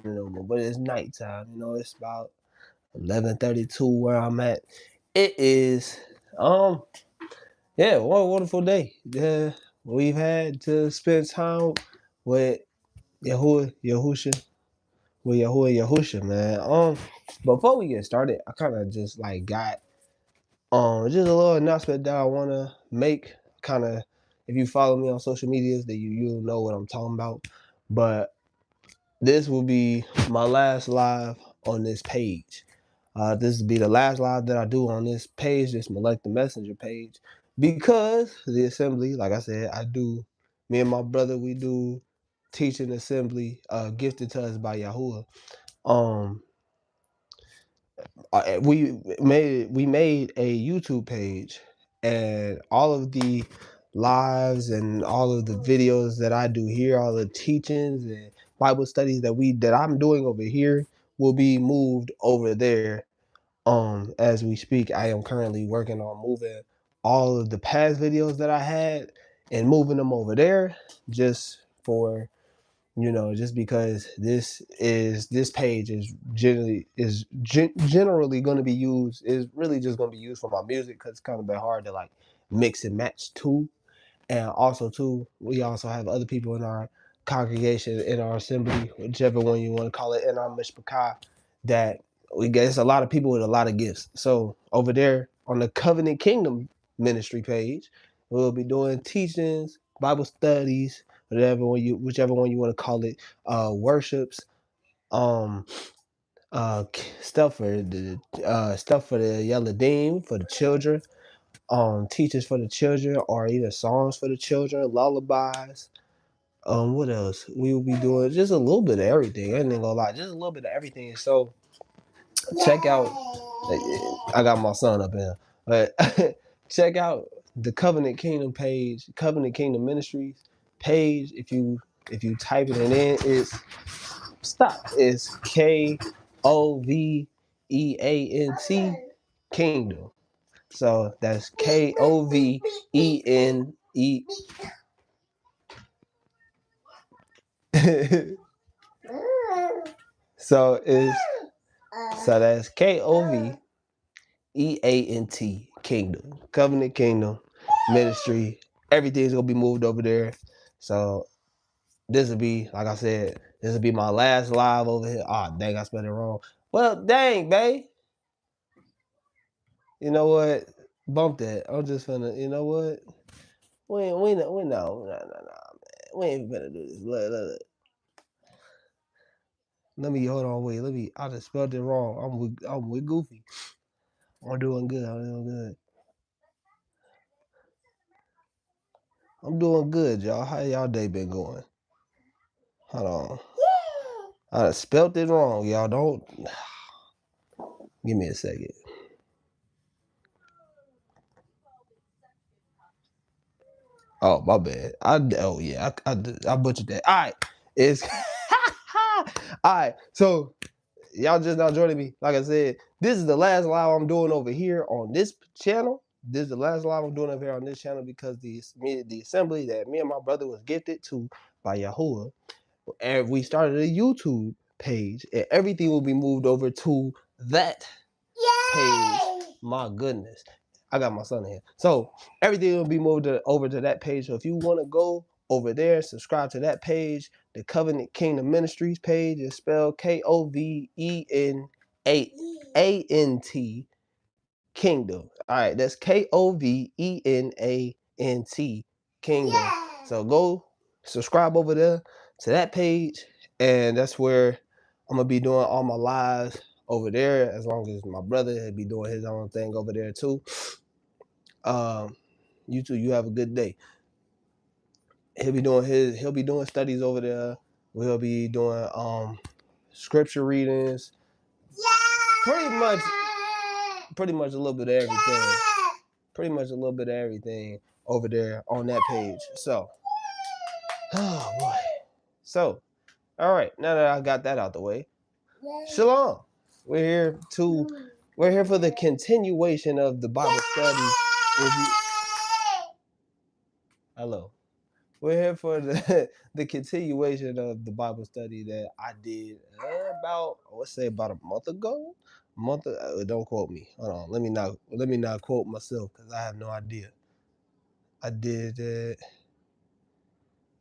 no more, but it's nighttime. It's about 11:32 where I'm at. It is, yeah, what a wonderful day. Yeah, we've had to spend time with Yahusha, man. Before we get started, I kind of just like got just a little announcement that I want to make. Kind of, if you follow me on social medias, that you'll know what I'm talking about. But this will be my last live on this page. This will be the last live that I do on this page, this Melech the Messenger page, because the assembly, like I said, me and my brother, we do teaching assembly, gifted to us by Yahuwah. We made a YouTube page, and all of the lives and all of the videos that I do here, all the teachings and Bible studies that I'm doing over here will be moved over there. As we speak, I am currently working on moving all of the past videos that I had and moving them over there, just for just because this page is generally going to be used, is really just going to be used for my music, because it's kind of been hard to like mix and match too. And also too, we also have other people in our congregation, in our assembly, whichever one you want to call it, in our mishpachah, that we get. It's a lot of people with a lot of gifts. So over there on the Covenant Kingdom ministry page, we'll be doing teachings, Bible studies, whichever one you want to call it, worships, um, uh, stuff for the Yeladim, for the children, teachers for the children, or either songs for the children, lullabies. What else? We will be doing just a little bit of everything. I ain't gonna lie, just a little bit of everything. So check out. I got my son up here, but check out the Covenant Kingdom page, Covenant Kingdom Ministries page. If you type it in, it's KOVEANT Kingdom. So that's KOVENE. so it's so that's KOVEANT Kingdom, Covenant Kingdom Ministry. Everything's gonna be moved over there. So this will be, like I said, this will be my last live over here. Oh dang, I spelled it wrong. Well, dang, babe. You know what? Bump that. I'm just finna. You know what? We no, man. We ain't finna do this. Look. Let me hold on. Wait. I just spelled it wrong. I'm with Goofy. I'm doing good. I'm doing good, y'all. How y'all day been going? Hold on. I spelled it wrong, y'all. Don't give me a second. Oh, my bad. I butchered that. All right. It's all right. So y'all just now joining me. Like I said, this is the last live I'm doing over here on this channel. This is the last live I'm doing over here on this channel, because the assembly that me and my brother was gifted to by Yahuwah, and we started a YouTube page, and everything will be moved over to that page. My goodness, I got my son in here, so everything will be moved over to that page. So if you want to go over there, subscribe to that page. The Covenant Kingdom Ministries page is spelled KOVENANT Kingdom. All right, that's KOVENANT Kingdom. So go subscribe over there to that page, and that's where I'm gonna be doing all my lives over there, as long as my brother will be doing his own thing over there too. You too, you have a good day. He'll be doing studies over there. We'll be doing scripture readings. Pretty much a little bit of everything. Pretty much a little bit of everything over there on that page. So, oh boy. So, all right, now that I got that out the way, shalom. We're here for the continuation of the Bible study. Hello. we're here for the the continuation of the Bible study that I did about, let's say, about a month ago. Don't quote me. Hold on. Let me not quote myself because I have no idea. I did it.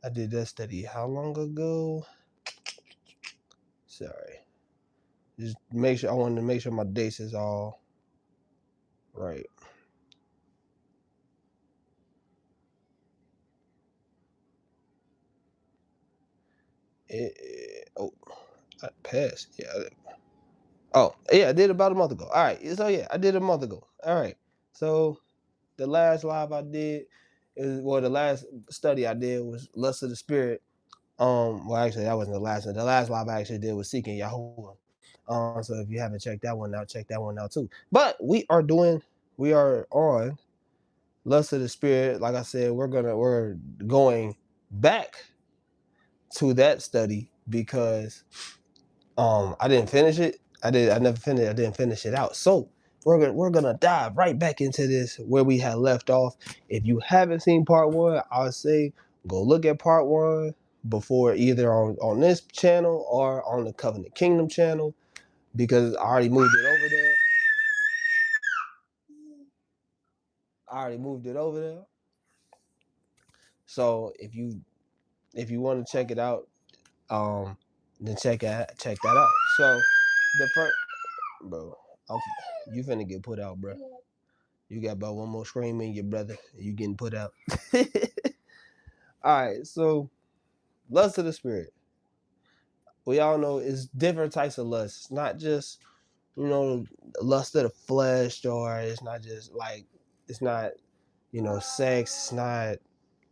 I did that study how long ago? Sorry. Just make sure I wanted to make sure my dates is all right. Oh, I passed. Yeah. Oh, yeah, I did about a month ago. All right. So yeah, I did a month ago. All right. So the last live I did the last study I did was Lust of the Spirit. Well, actually, that wasn't the last one. The last live I actually did was Seeking Yahuwah. So if you haven't checked that one out, check that one out too. But we are on Lust of the Spirit. Like I said, we're going back to that study because I didn't finish it. I didn't finish it out. So we're gonna dive right back into this where we had left off. If you haven't seen part one, I would say go look at part one before either on this channel or on the Covenant Kingdom channel because I already moved it over there. So if you want to check it out, then check that out. So the first, bro, you finna get put out, bro. You got about one more scream in your brother. You getting put out. All right, so lust of the spirit. We all know it's different types of lust. It's not just lust of the flesh, or it's not sex.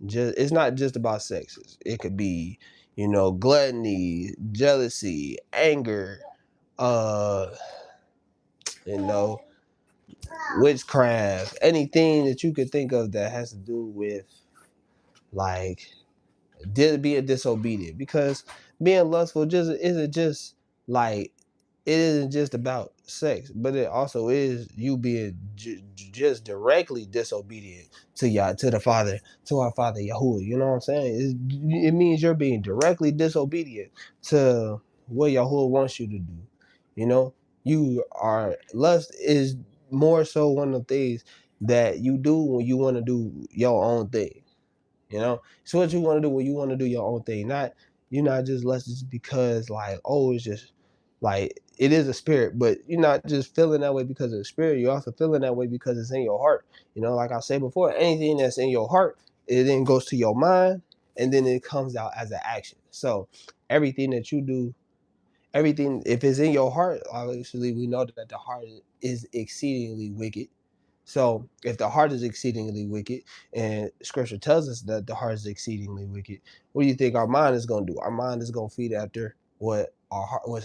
It's not just about sex. It could be gluttony, jealousy, anger, uh, you know witchcraft, anything that you could think of that has to do with like being disobedient. Because being lustful like it isn't just about sex, but it also is you being just directly disobedient to the Father, to our Father Yahuwah. You know what I'm saying? It means you're being directly disobedient to what Yahuwah wants you to do. You know, lust is more so one of the things that you do when you want to do your own thing. It's what you want to do when you want to do your own thing. You're not just lust just because it's just like it is a spirit, but you're not just feeling that way because of the spirit. You're also feeling that way because it's in your heart. Like I said before, anything that's in your heart, it then goes to your mind, and then it comes out as an action. So everything that you do, everything if it's in your heart, obviously we know that the heart is exceedingly wicked. So if the heart is exceedingly wicked, and scripture tells us that the heart is exceedingly wicked, what do you think our mind is going to do? Our mind is going to feed after what's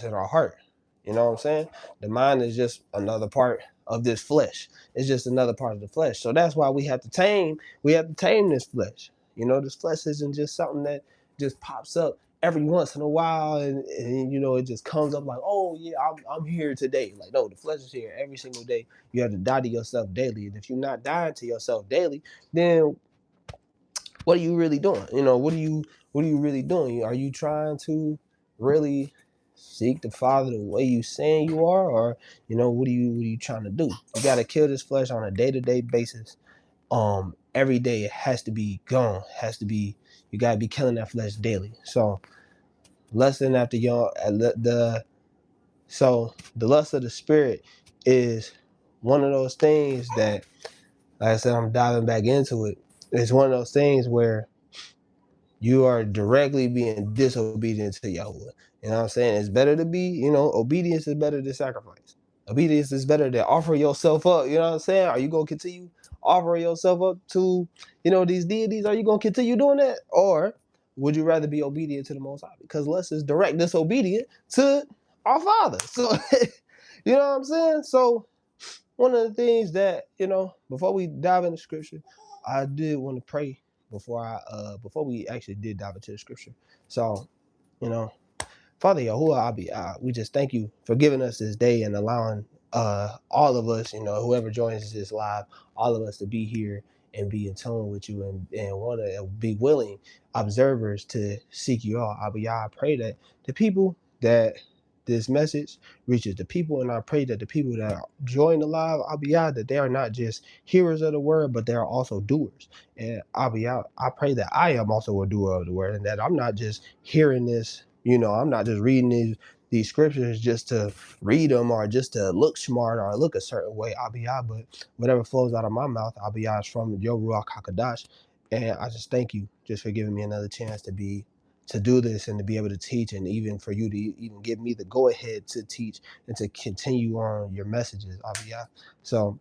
in our heart. You know what I'm saying? The mind is just another part of this flesh. It's just another part of the flesh. So that's why we have to tame this flesh. This flesh isn't just something that just pops up every once in a while, and it just comes up like, oh yeah, I'm here today. Like, no, the flesh is here every single day. You have to die to yourself daily, and if you're not dying to yourself daily, then what are you really doing? What are you really doing? Are you trying to really seek the Father the way you saying you are, or what are you trying to do? You got to kill this flesh on a day-to-day basis. Every day it has to be gone. You got to be killing that flesh daily. So lusting after the lust of the spirit is one of those things that, like I said, I'm diving back into it. It's one of those things where you are directly being disobedient to Yahuwah. You know what I'm saying? It's better to be, obedience is better than sacrifice. Obedience is better than offer yourself up. You know what I'm saying? Are you going to continue offering yourself up to, these deities? Are you going to continue doing that? Or would you rather be obedient to the Most High? Because less is direct disobedient to our Father. So, you know what I'm saying? So, one of the things that, before we dive into scripture, I did want to pray before we actually did dive into the scripture. So, you know, Father Yahuwah, we just thank you for giving us this day and allowing all of us, whoever joins this live, all of us to be here and be in tune with you, and want to be willing observers to seek you out. I pray that the people that this message reaches the people, and I pray that the people that join the live, that they are not just hearers of the word, but they are also doers. And I pray that I am also a doer of the word, and that I'm not just hearing this, I'm not just reading these scriptures just to read them or just to look smart or look a certain way, but whatever flows out of my mouth, is from your Ruach HaKodesh. And I just thank you just for giving me another chance to do this and to be able to teach, and even for you to even give me the go ahead to teach and to continue on your messages, Abiyah. So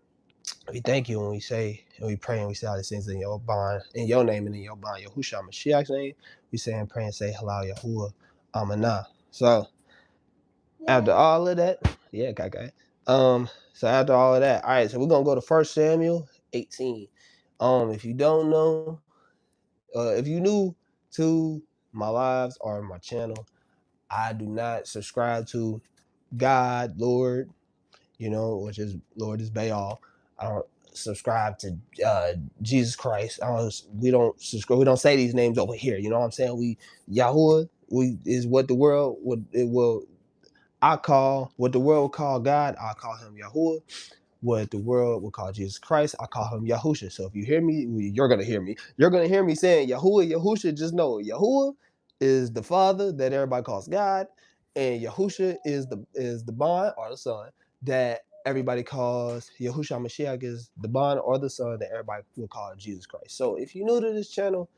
we thank you when we say and we pray and we say all these things in your bond, in your name and in your bond, Yahushua Mashiach's name. We say and pray and say halal Yahuwah Amanah. So after all of that, yeah, okay. So after all of that, all right, so we're gonna go to 1 Samuel 18. If you don't know, if you new to my lives or my channel, I do not subscribe to God, Lord, which is Lord is Baal. I don't subscribe to Jesus Christ. We don't subscribe. We don't say these names over here. You know what I'm saying? Yahuwah, is what the world would it will. What the world would call God, I call him Yahuwah. What the world would call Jesus Christ, I call him Yahusha. So if you hear me, you're gonna hear me. You're gonna hear me saying Yahuwah, Yahusha. Just know Yahuwah is the Father that everybody calls God, and Yahusha is the bond or the Son that everybody calls Yahushua Mashiach, is the bond or the Son that everybody will call Jesus Christ. So if you're new to this channel,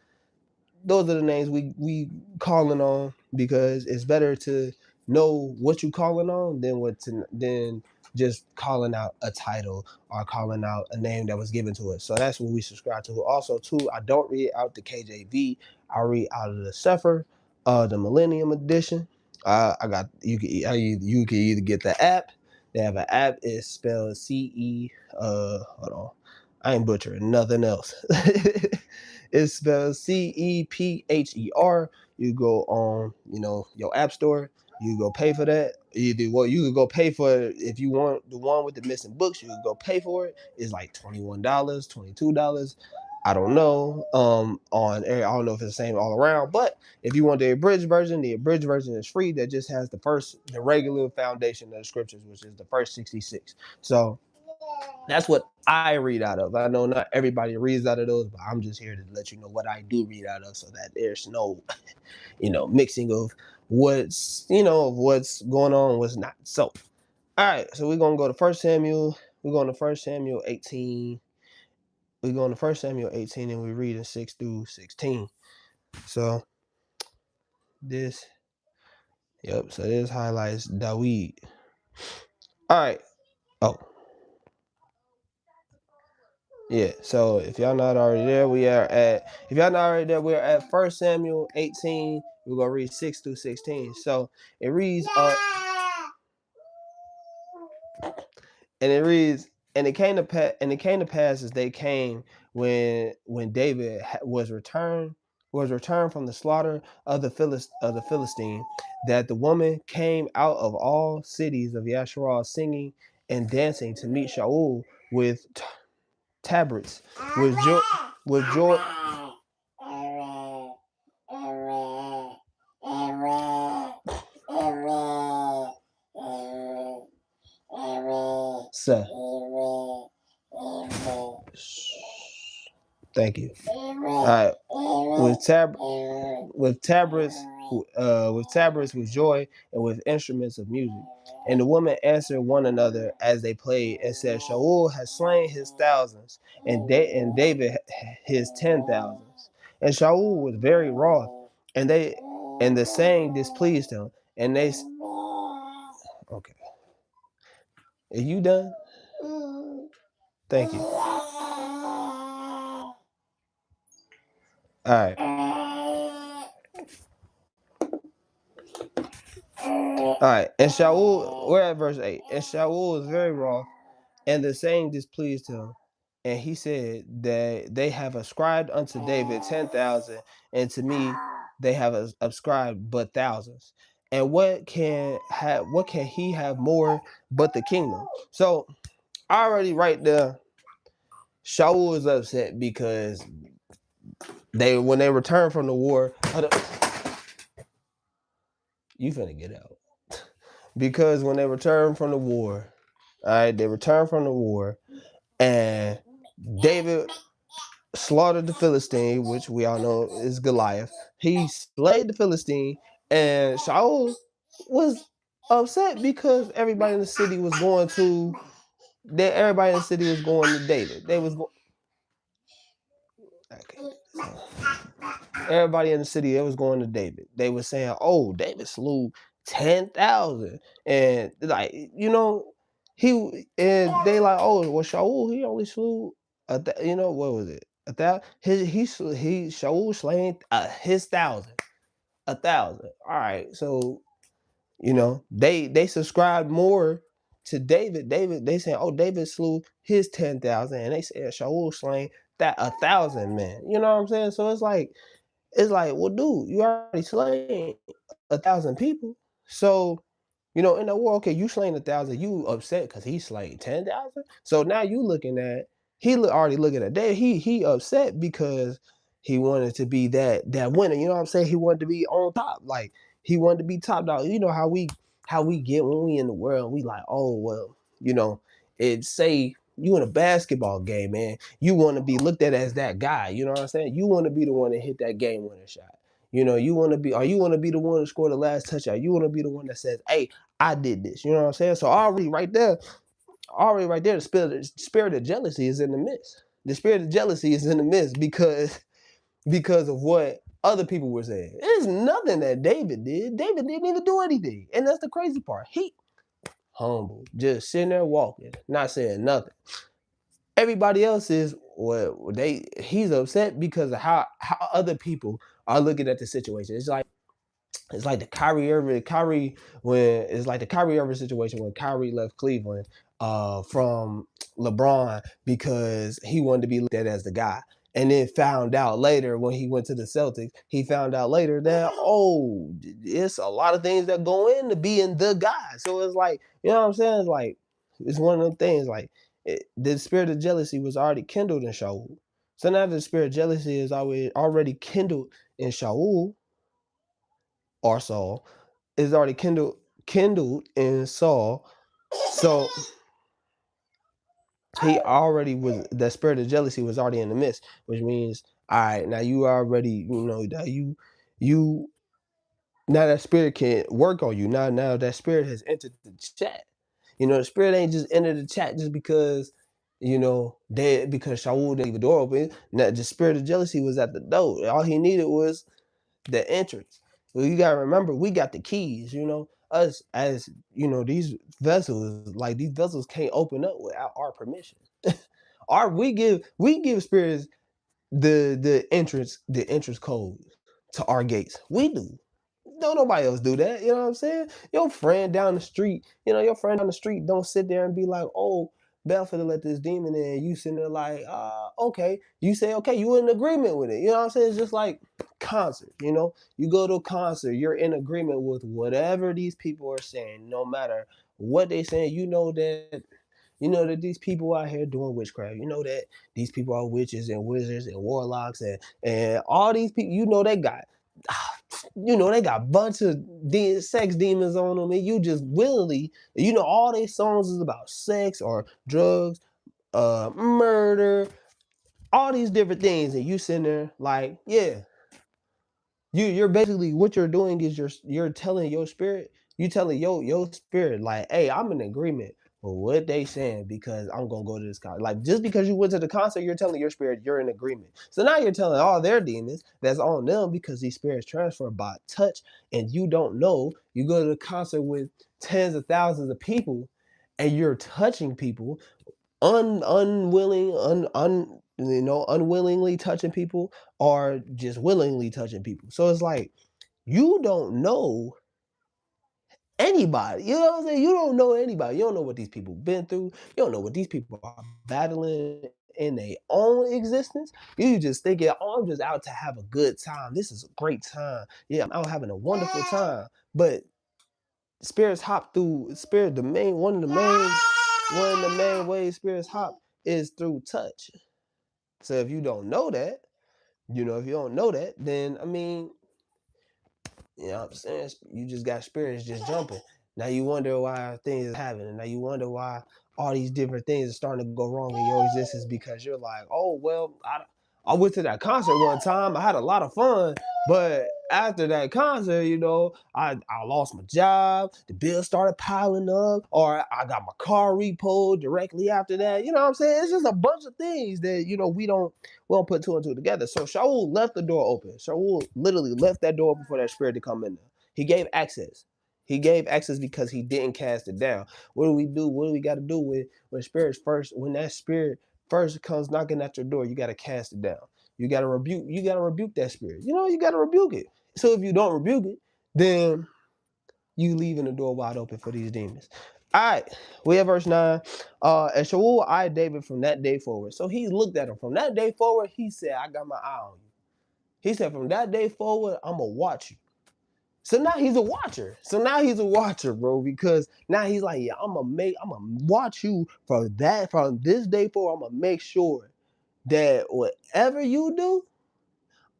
those are the names we calling on, because it's better to know what you calling on than just calling out a title or calling out a name that was given to us. So that's what we subscribe to. Also, too, I don't read out the KJV. I read out of the Sefer, the Millennium Edition. I got you can either get the app. They have an app. It's spelled CE. Hold on, I ain't butchering nothing else. It's spelled CEPHER. You go on, your app store. You go pay for that. You could go pay for it if you want the one with the missing books. You could go pay for it. It's like $21, $22. I don't know. I don't know if it's the same all around, but if you want the abridged version is free. That just has the regular foundation of the scriptures, which is the first 66. So that's what I read out of. I know not everybody reads out of those, but I'm just here to let you know what I do read out of, so that there's no, mixing of what's going on, what's not. So, all right, so we're gonna go to 1 Samuel. We're going to 1 Samuel 18. We're going to 1 Samuel 18, and we read in 6 through 16. So this highlights Dawid. All right. Oh. Yeah, so if y'all not already there, we're at 1 Samuel 18. We're gonna read 6 through 16. So it reads, and it came to pass as they came when David was returned from the slaughter of the Philistine, that the woman came out of all cities of Yasharal singing and dancing to meet Shaul with tabrets, with joy. Sir. Thank you. All right. With tabrets with joy, and with instruments of music. And the women answered one another as they played, and said, Shaul has slain his thousands, and David his 10,000s. And Shaul was very wroth, and the saying displeased him. And they okay. Are you done? Thank you. All right. All right. And Shaul, we're at verse 8. And Shaul was very wroth, and the saying displeased him. And he said that they have ascribed unto David 10,000, and to me they have ascribed but thousands. And what can he have more but the kingdom? So already right there Shaul was upset because when they returned from the war, you finna get out. Because when they returned from the war, all right, they returned from the war, and David slaughtered the Philistine, which we all know is Goliath. He slayed the Philistine, and Shaul was upset because everybody in the city was going to David. They was going. Okay. Everybody in the city, they was going to David. They was saying, "Oh, David slew 10,000," and like and they like, "Oh, well, Shaul he only slew what was it? A thousand. Shaul slain his 1,000, 1,000. All right, so they subscribed more to David. They saying, "Oh, David slew his 10,000," and they said Shaul slain that 1,000 men. You know what I'm saying? So it's like, well, dude, you already slain 1,000 people. So, in the war, okay, you slain 1,000, you upset because he slain 10,000. So now you looking at already looking at that. He upset because he wanted to be that winner. You know what I'm saying? He wanted to be on top. Like he wanted to be top dog. You know how we get when we in the world. We like, oh well, it say you in a basketball game, man. You want to be looked at as that guy. You know what I'm saying? You want to be the one that hit that game winner shot. You want to be, or you want to be the one to score the last touchdown. You want to be the one that says, "Hey, I did this." You know what I'm saying? So already right there, the spirit of jealousy is in the midst. The spirit of jealousy is in the midst because of what other people were saying. There's nothing that David did. David didn't even do anything, and that's the crazy part. He humble, just sitting there walking, not saying nothing. Everybody else is he's upset because of how other people are looking at the situation. It's like the Kyrie Irving situation when Kyrie left Cleveland from LeBron because he wanted to be looked at as the guy. And then found out later when he went to the Celtics, he found out later that, oh, it's a lot of things that go into being the guy. So it's like, you know what I'm saying? It's like, it's one of them things like the spirit of jealousy was already kindled in Shaul. So now the spirit of jealousy is already kindled in Shaul or Saul, is already kindled in Saul. So he already was, the spirit of jealousy was already in the midst, which means, all right, now you already, that you now that spirit can work on you. Now that spirit has entered the chat. The spirit ain't just entered the chat just because, because Shaul didn't leave the door open. Now the spirit of jealousy was at the door. All he needed was the entrance. Well, you gotta remember, we got the keys. Us as these vessels can't open up without our permission. We give spirits the entrance code to our gates. We do. Don't nobody else do that. You know what I'm saying? Your friend down the street don't sit there and be like, oh, Belford to let this demon in. You sitting there like, okay. You say, okay, you in agreement with it. You know what I'm saying? It's just like concert, You go to a concert, you're in agreement with whatever these people are saying, no matter what they saying. You know that these people out here doing witchcraft. You know that these people are witches and wizards and warlocks and all these people. They got a bunch of sex demons on them, and you just willingly, all their songs is about sex or drugs, murder, all these different things, and you sitting there like, yeah. You're basically, what you're doing is you're telling your spirit, you telling your spirit like, hey, I'm in agreement with what they saying because I'm gonna go to this concert. Like, just because you went to the concert, you're telling your spirit you're in agreement. So now you're telling all their demons that's on them because these spirits transfer by touch, and you don't know. You go to the concert with tens of thousands of people, and you're touching people unwillingly touching people, or just willingly touching people. So it's like, you don't know anybody. You know what I'm saying? You don't know anybody. You don't know what these people been through. You don't know what these people are battling in their own existence. You just thinking, oh, I'm just out to have a good time. This is a great time. Yeah, I'm out having a wonderful time. But spirits hop through one of the main ways spirits hop is through touch. So if you don't know that, if you don't know that, then I mean, you know what I'm saying? You just got spirits just jumping. Now you wonder why things are happening. Now you wonder why all these different things are starting to go wrong in your existence because you're like, oh, well, I went to that concert one time. I had a lot of fun. But after that concert, I lost my job. The bills started piling up. Or I got my car repoed directly after that. You know what I'm saying? It's just a bunch of things that, we don't put two and two together. So Shaul left the door open. Shaul literally left that door open for that spirit to come in there. He gave access. He gave access because he didn't cast it down. What do we do? What do we got to do when spirits first? When that spirit first comes knocking at your door, you got to cast it down. You got to rebuke. You got to rebuke that spirit. You got to rebuke it. So if you don't rebuke it, then you leaving the door wide open for these demons. All right, we have verse 9. And Shaul eyed David from that day forward. So he looked at him. From that day forward, he said, I got my eye on you. He said, from that day forward, I'm going to watch you. So now he's a watcher. Bro, because now he's like, yeah, I'm gonna watch you from this day forward. I'm gonna make sure that whatever you do,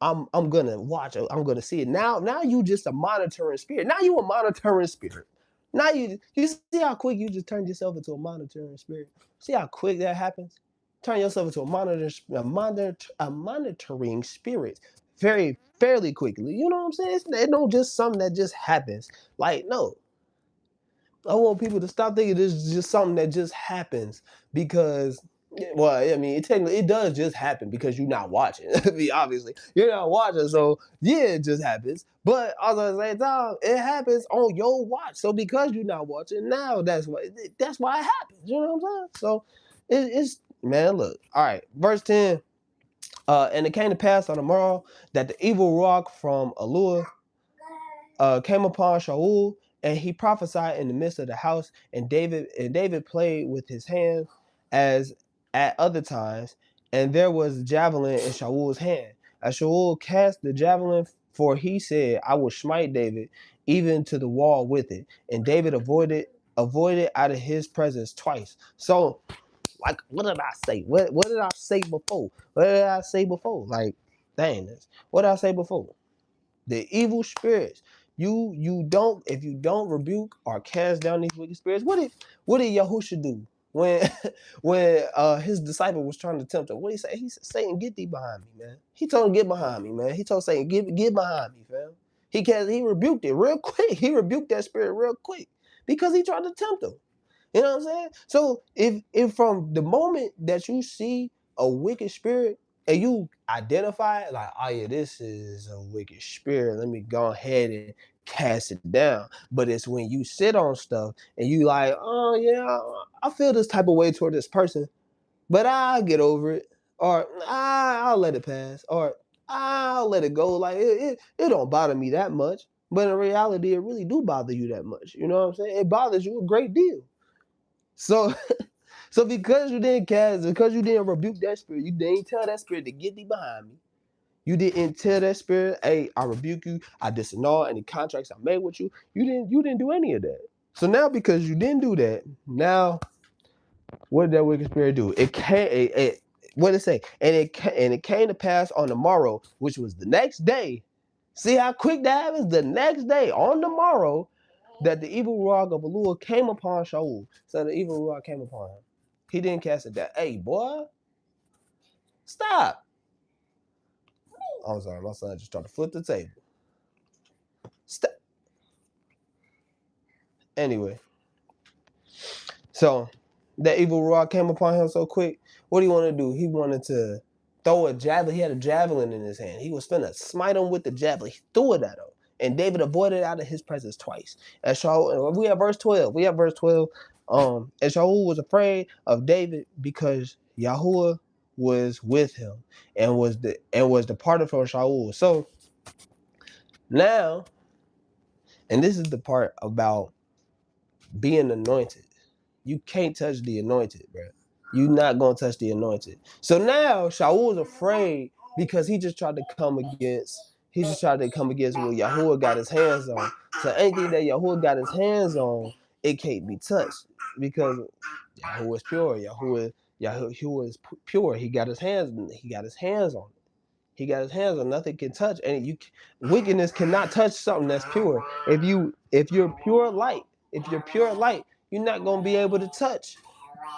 I'm gonna watch it. I'm gonna see it. Now you just a monitoring spirit. Now you a monitoring spirit. Now you see how quick you just turned yourself into a monitoring spirit. See how quick that happens? Turn yourself into a monitoring spirit fairly quickly. You know what I'm saying? It's not just something that just happens. Like, no. I want people to stop thinking this is just something that just happens because, well, I mean, it does just happen because you're not watching. I mean, obviously, you're not watching, so yeah, it just happens. But also at the same time, it happens on your watch. So because you're not watching, now that's why it happens. You know what I'm saying? So it's man, look. All right, verse 10. And it came to pass on the morrow that the evil rock from Alua came upon Shaul, and he prophesied in the midst of the house. And David played with his hand as at other times, and there was a javelin in Shaul's hand. As Shaul cast the javelin, for he said, I will smite David even to the wall with it. And David avoided out of his presence twice. So, like, what did I say? What did I say before? Like, dang this. What did I say before? The evil spirits. You don't, if you don't rebuke or cast down these wicked spirits, what did Yahusha do when his disciple was trying to tempt him? What did he say? He said, Satan, get thee behind me, man. He told him, get behind me, man. He told Satan, get behind me, fam. He rebuked it real quick. He rebuked that spirit real quick because he tried to tempt him. You know what I'm saying? So if from the moment that you see a wicked spirit and you identify it, like, oh yeah, this is a wicked spirit, let me go ahead and cast it down. But it's when you sit on stuff and you like, oh yeah, I feel this type of way toward this person, but I'll get over it, or I'll let it pass, or I'll let it go. Like it don't bother me that much. But in reality, it really do bother you that much. You know what I'm saying? It bothers you a great deal. So so because you didn't cast, because you didn't rebuke that spirit, you didn't tell that spirit to get thee behind me. You didn't tell that spirit, hey, I rebuke you, I disannul any contracts I made with you. You didn't do any of that. So now because you didn't do that, now what did that wicked spirit do? What did it say? And it came to pass on the morrow, which was the next day. See how quick that happens? The next day, on the morrow, that the evil ruach of Alua came upon Shaul. So the evil ruach came upon him. He didn't cast it down. Hey, boy, stop. I'm sorry, my son just tried to flip the table. Stop. Anyway, so that evil ruach came upon him so quick. What do he want to do? He wanted to throw a javelin. He had a javelin in his hand. He was finna smite him with the javelin. He threw it at him. And David avoided out of his presence twice. And Shaul, we have verse 12. And Shaul was afraid of David because Yahuwah was with him and was departed from Shaul. So now, and this is the part about being anointed. You can't touch the anointed, bro. You're not gonna touch the anointed. So now Shaul was afraid because he just tried to come against what Yahuwah got his hands on. So anything that Yahuwah got his hands on, it can't be touched because Yahuwah is pure. Yahuwah Yahuwah is pure. He got his hands on it. He got his hands on it. He got his hands on nothing can touch, and wickedness cannot touch something that's pure. If you're pure light, you're not gonna be able to touch.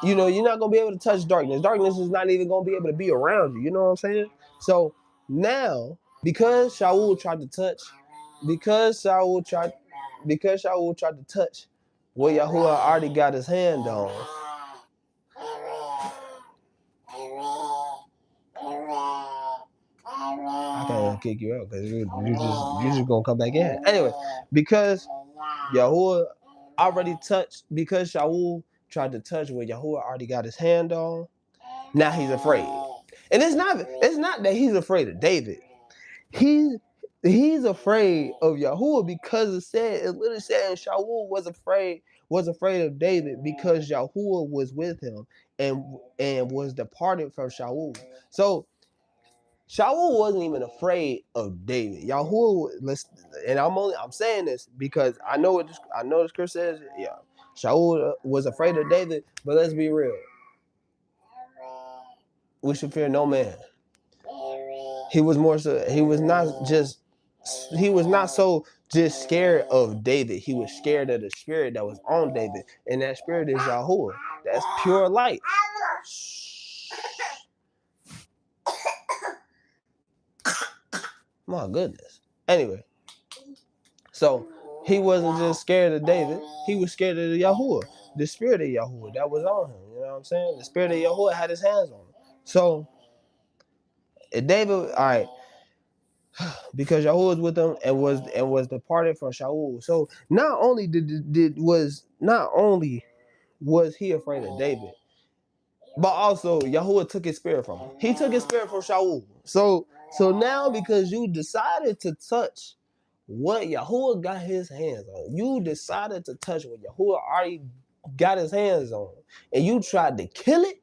You're not gonna be able to touch darkness. Darkness is not even gonna be able to be around you. You know what I'm saying? So now, because Shaul tried to touch, because Shaul tried to touch what Yahuwah already got his hand on. I can't kick you out because you're just gonna come back in. Anyway, because Yahuwah already touched, because Shaul tried to touch what Yahuwah already got his hand on, now he's afraid. And it's not that he's afraid of David. He's afraid of Yahuwah because it literally said Shaul was afraid of David because Yahuwah was with him and was departed from Shaul. So Shaul wasn't even afraid of David. Yahuwah, and I'm saying this because I know the scripture says. Yeah, Shaul was afraid of David, but let's be real. We should fear no man. He was more so. He was not so just scared of David. He was scared of the spirit that was on David, and that spirit is Yahuwah. That's pure light. My goodness. Anyway, so he wasn't just scared of David. He was scared of the Yahuwah, the spirit of Yahuwah that was on him. You know what I'm saying? The spirit of Yahuwah had his hands on him. So if David, all right, because Yahuwah was with him and was departed from Shaul. So not only was he afraid of David, but also Yahuwah took his spirit from him. He took his spirit from Shaul. So now because you decided to touch what Yahuwah got his hands on, you decided to touch what Yahuwah already got his hands on, and you tried to kill it.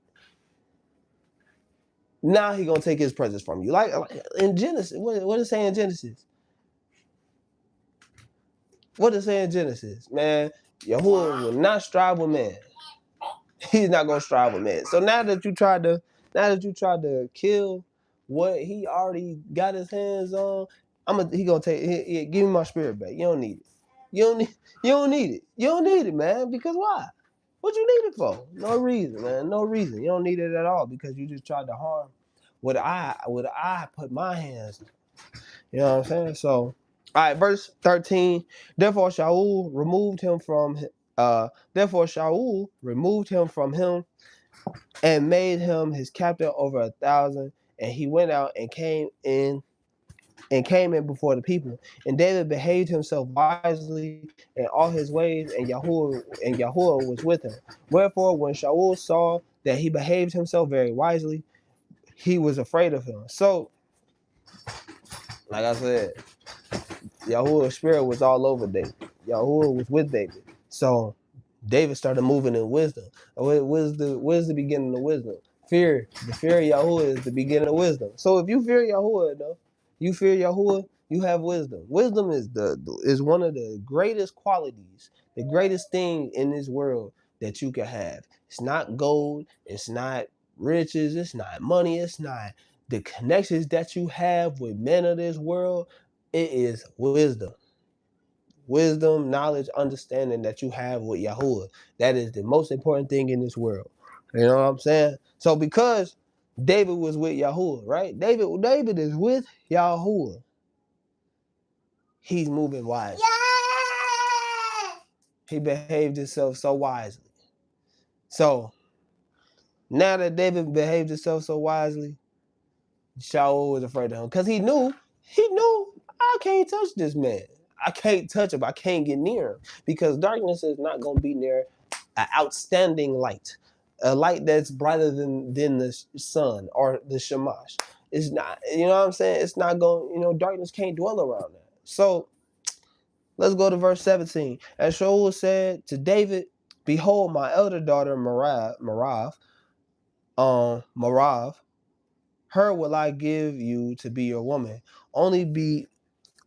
Now he gonna take his presence from you. Like in Genesis, what does it say in Genesis? What does it say in Genesis? Man, Yahuwah will not strive with man. He's not gonna strive with man. So now that you tried to kill what he already got his hands on, he gonna take give me my spirit back. You don't need it. You don't need it. You don't need it, man. Because why? What you need it for? No reason, man. No reason. You don't need it at all because you just tried to harm what I put my hands on. You know what I'm saying? So, all right, verse 13. Therefore Shaul removed him from him and made him his captain over 1,000. And he went out and came in before the people. And David behaved himself wisely in all his ways, and Yahuwah was with him. Wherefore, when Shaul saw that he behaved himself very wisely, he was afraid of him. So, like I said, Yahuwah's spirit was all over David. Yahuwah was with David. So David started moving in wisdom. Where's the beginning of wisdom? Fear. The fear of Yahuwah is the beginning of wisdom. So if you fear Yahuwah, you have wisdom. Wisdom is one of the greatest qualities, the greatest thing in this world that you can have. It's not gold, it's not riches, it's not money, it's not the connections that you have with men of this world. It is wisdom. Wisdom, knowledge, understanding that you have with Yahuwah. That is the most important thing in this world. You know what I'm saying? So because David was with Yahuwah, right? David is with Yahuwah. He's moving wisely. He behaved himself so wisely. So now that David behaved himself so wisely, Shaul was afraid of him because he knew I can't touch this man. I can't touch him. I can't get near him because darkness is not going to be near an outstanding light, a light that's brighter than the sun or the shamash. It's not, you know what I'm saying? It's not going, darkness can't dwell around that. So let's go to verse 17. As Shaul said to David, behold, my elder daughter Merav, her will I give you to be your woman. Only be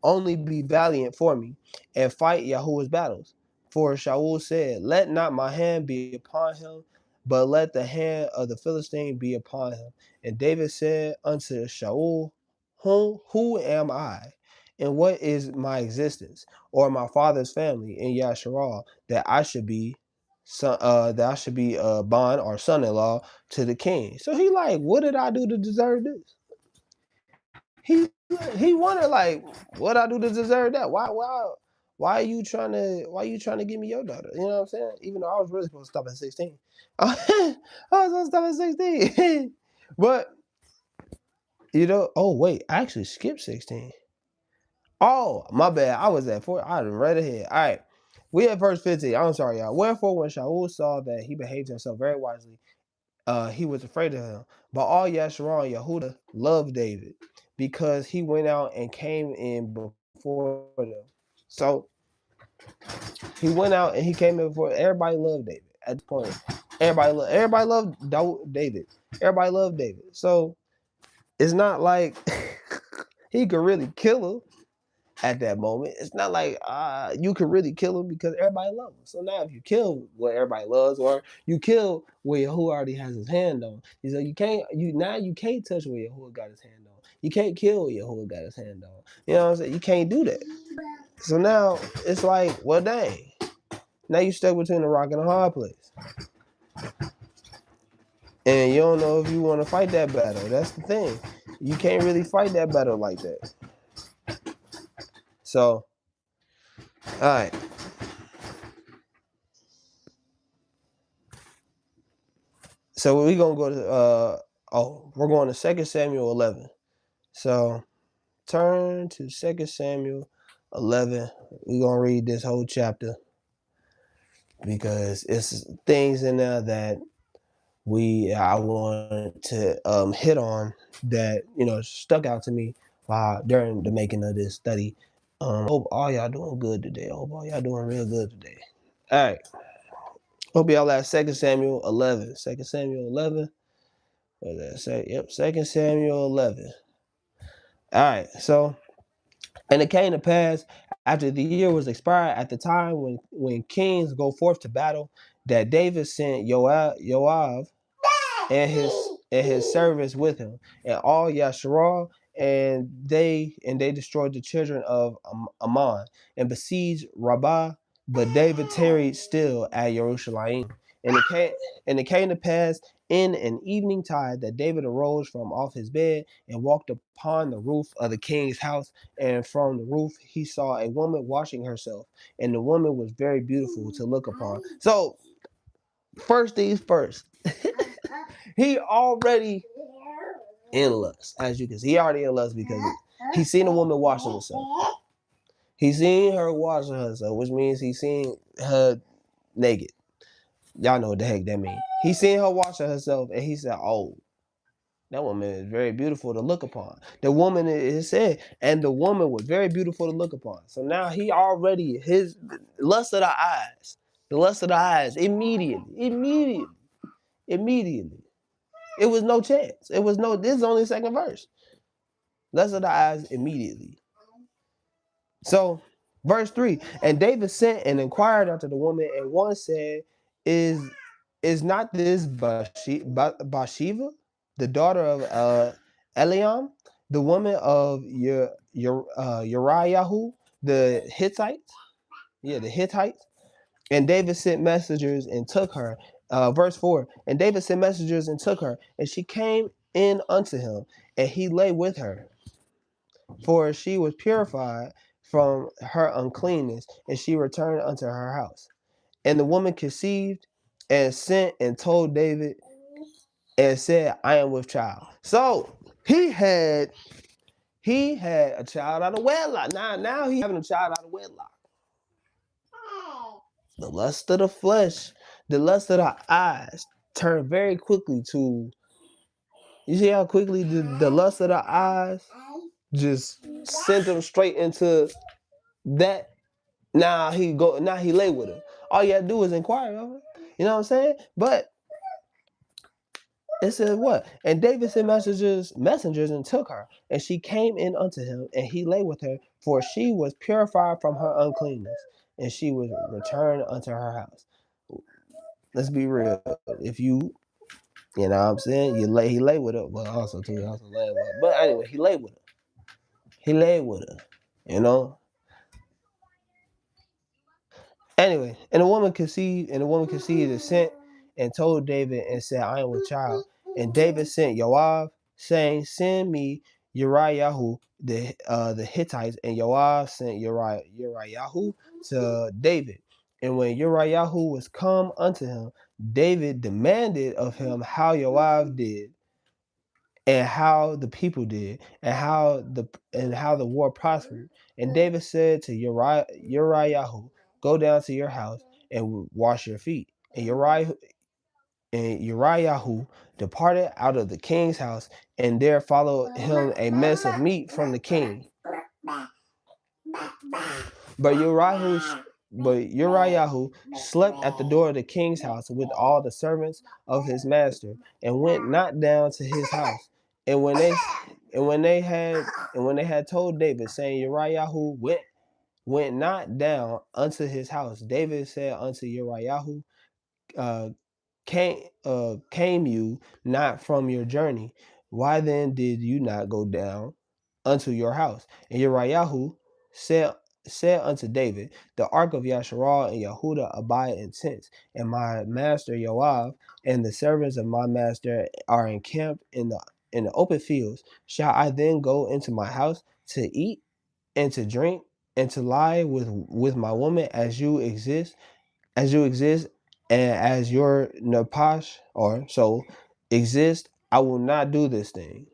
valiant for me, and fight Yahuwah's battles. For Shaul said, let not my hand be upon him, but let the hand of the Philistine be upon him. And David said unto Shaul, who am I? And what is my existence, or my father's family in Yasharal, that I should be bond or son-in-law to the king? So he like, what did I do to deserve this? He wondered like, what I do to deserve that? Why are you trying to give me your daughter? You know what I'm saying? Even though I was really supposed to stop at 16. I was supposed to stop at 16. But oh wait, I actually skipped 16. Oh, my bad. I was at 4. I read ahead. All right. We at verse 15. I'm sorry, y'all. Wherefore, when Shaul saw that he behaved himself very wisely, he was afraid of him. But all Yasharal and Yehuda loved David because he went out and came in before them. So he went out and he came in before everybody loved David at this point. Everybody loved David. Everybody loved David. So it's not like he could really kill him at that moment. It's not like you could really kill him because everybody loves him. So now if you kill what everybody loves, or you kill where Yahuwah already has his hand on, you can't touch where Yahuwah got his hand on. You can't kill where Yahuwah got his hand on. You know what I'm saying? You can't do that. So now it's like, well, dang. Now you stuck between a rock and a hard place. And you don't know if you want to fight that battle. That's the thing. You can't really fight that battle like that. So, all right. So we're going to go to, we're going to 2 Samuel 11. So turn to 2 Samuel 11. We're going to read this whole chapter because it's things in there that I want to hit on that, stuck out to me during the making of this study. Hope all y'all doing good today. Hope all y'all doing real good today. All right. Hope y'all at 2 Samuel 11. 2 Samuel 11. What did I say? Yep, 2 Samuel 11. All right, so, and it came to pass after the year was expired, at the time when kings go forth to battle, that David sent Joab and his servants with him, and all Yasharal, and they destroyed the children of Ammon and besieged Rabbah, but David tarried still at Jerusalem. And it came to pass in an evening tide that David arose from off his bed and walked upon the roof of the king's house, and from the roof he saw a woman washing herself, and the woman was very beautiful to look upon. So first things first, he already in lust, as you can see. He already in lust because he seen a woman washing herself. He seen her washing herself, which means he seen her naked. Y'all know what the heck that means. He seen her washing herself, and he said, "Oh, that woman is very beautiful to look upon." The woman, it said, and the woman was very beautiful to look upon. So now he already, his lust of the lust of the eyes, immediately. It was no chance. This is only the second verse. Lust of the eyes immediately. So, verse 3, and David sent and inquired unto the woman, and one said, Is not this Bathsheba, the daughter of Eliam, the woman of Uriah, the Hittites? Yeah, the Hittites. And David sent messengers and took her. Verse 4, and David sent messengers and took her, and she came in unto him, and he lay with her. For she was purified from her uncleanness, and she returned unto her house. And the woman conceived and sent and told David and said, I am with child. So he had a child out of wedlock. Now he's having a child out of wedlock. The lust of the flesh, the lust of the eyes turn very quickly to, you see how quickly the lust of the eyes just sent him straight into that. Now he lay with her. All you have to do is inquire of her. You know what I'm saying? But it says what? And David sent messengers and took her, and she came in unto him, and he lay with her, for she was purified from her uncleanness, and she was returned unto her house. Let's be real. If you know what I'm saying, he lay with her, but also too, he also lay with her. But anyway, he lay with her. He lay with her. You know. Anyway, and the woman conceived and sent and told David and said, I am with child. And David sent Joab, saying, send me Uriah the Hittites, and Joab sent Uriah to David. And when Uriah was come unto him, David demanded of him how Joab did, and how the people did, and how the war prospered. And David said to Uriah, go down to your house and wash your feet. And Uriah departed out of the king's house, and there followed him a mess of meat from the king. But Uriah slept at the door of the king's house with all the servants of his master, and went not down to his house. And when they had told David, saying, Uriah went not down unto his house, David said unto Uriah, uh, came you not from your journey? Why then did you not go down unto your house? And Uriah said unto David, the ark of Yasharal and Yehuda abide in tents, and my master Joab and the servants of my master are encamped in the open fields. Shall I then go into my house to eat and to drink and to lie with my woman as you exist, and as your Napash or so exist? I will not do this thing.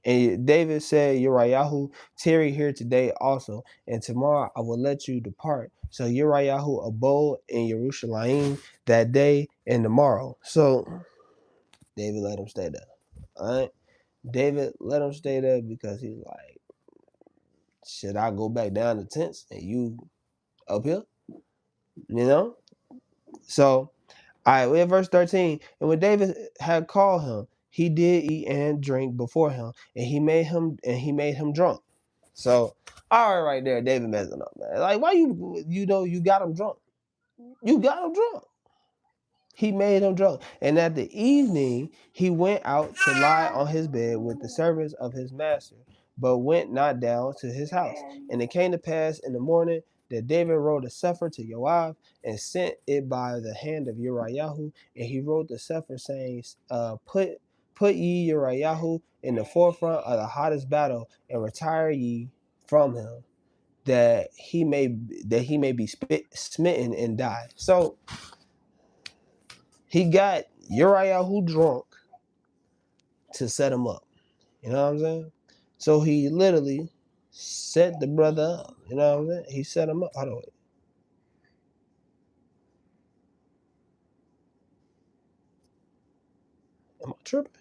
And David said, Uriah, tarry here today also, and tomorrow I will let you depart. So Uriah abode in Jerusalem that day and tomorrow. So David let him stay there. All right. David let him stay there because he's like, should I go back down the tents and you up here? You know? So, all right, we're at verse 13. And when David had called him, he did eat and drink before him, and he made him drunk. So, all right there, David messing up, man. Like, why you got him drunk? You got him drunk. He made him drunk. And at the evening, he went out to lie on his bed with the servants of his master, but went not down to his house. And it came to pass in the morning that David wrote a sefer to Joab and sent it by the hand of Uriah. And he wrote the sefer saying, put ye Uriah in the forefront of the hottest battle, and retire ye from him, that he may be smitten and die. So he got Uriah drunk to set him up. You know what I'm saying? So he literally set the brother up. You know what I'm saying? He set him up. Hold on, wait. Am I tripping?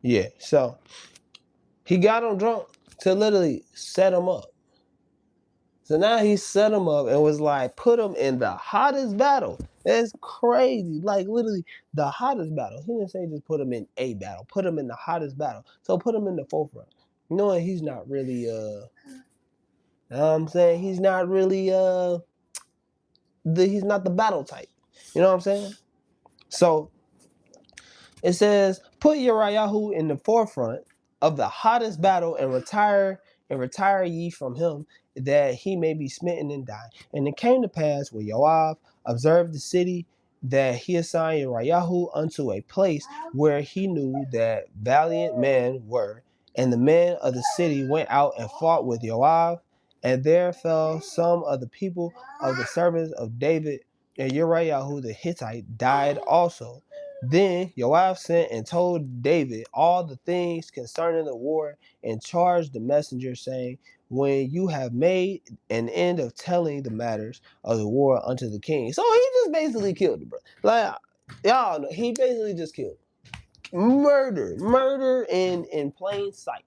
Yeah. So he got him drunk to literally set him up. So now he set him up and was like, put him in the hottest battle. That's crazy. Like literally the hottest battle. He didn't say just put him in a battle. Put him in the hottest battle. So put him in the forefront. Knowing he's not really you know what I'm saying? He's not really he's not the battle type. You know what I'm saying? So it says, put Uriah in the forefront of the hottest battle, and retire ye from him, that he may be smitten and die. And it came to pass when Joab observed the city, that he assigned Uriah unto a place where he knew that valiant men were. And the men of the city went out and fought with Joab, and there fell some of the people of the servants of David, and Uriah the Hittite died also. Then Joab sent and told David all the things concerning the war, and charged the messenger, saying, when you have made an end of telling the matters of the war unto the king. So he just basically killed the bro. Like, y'all know, he basically just killed. Murder in plain sight.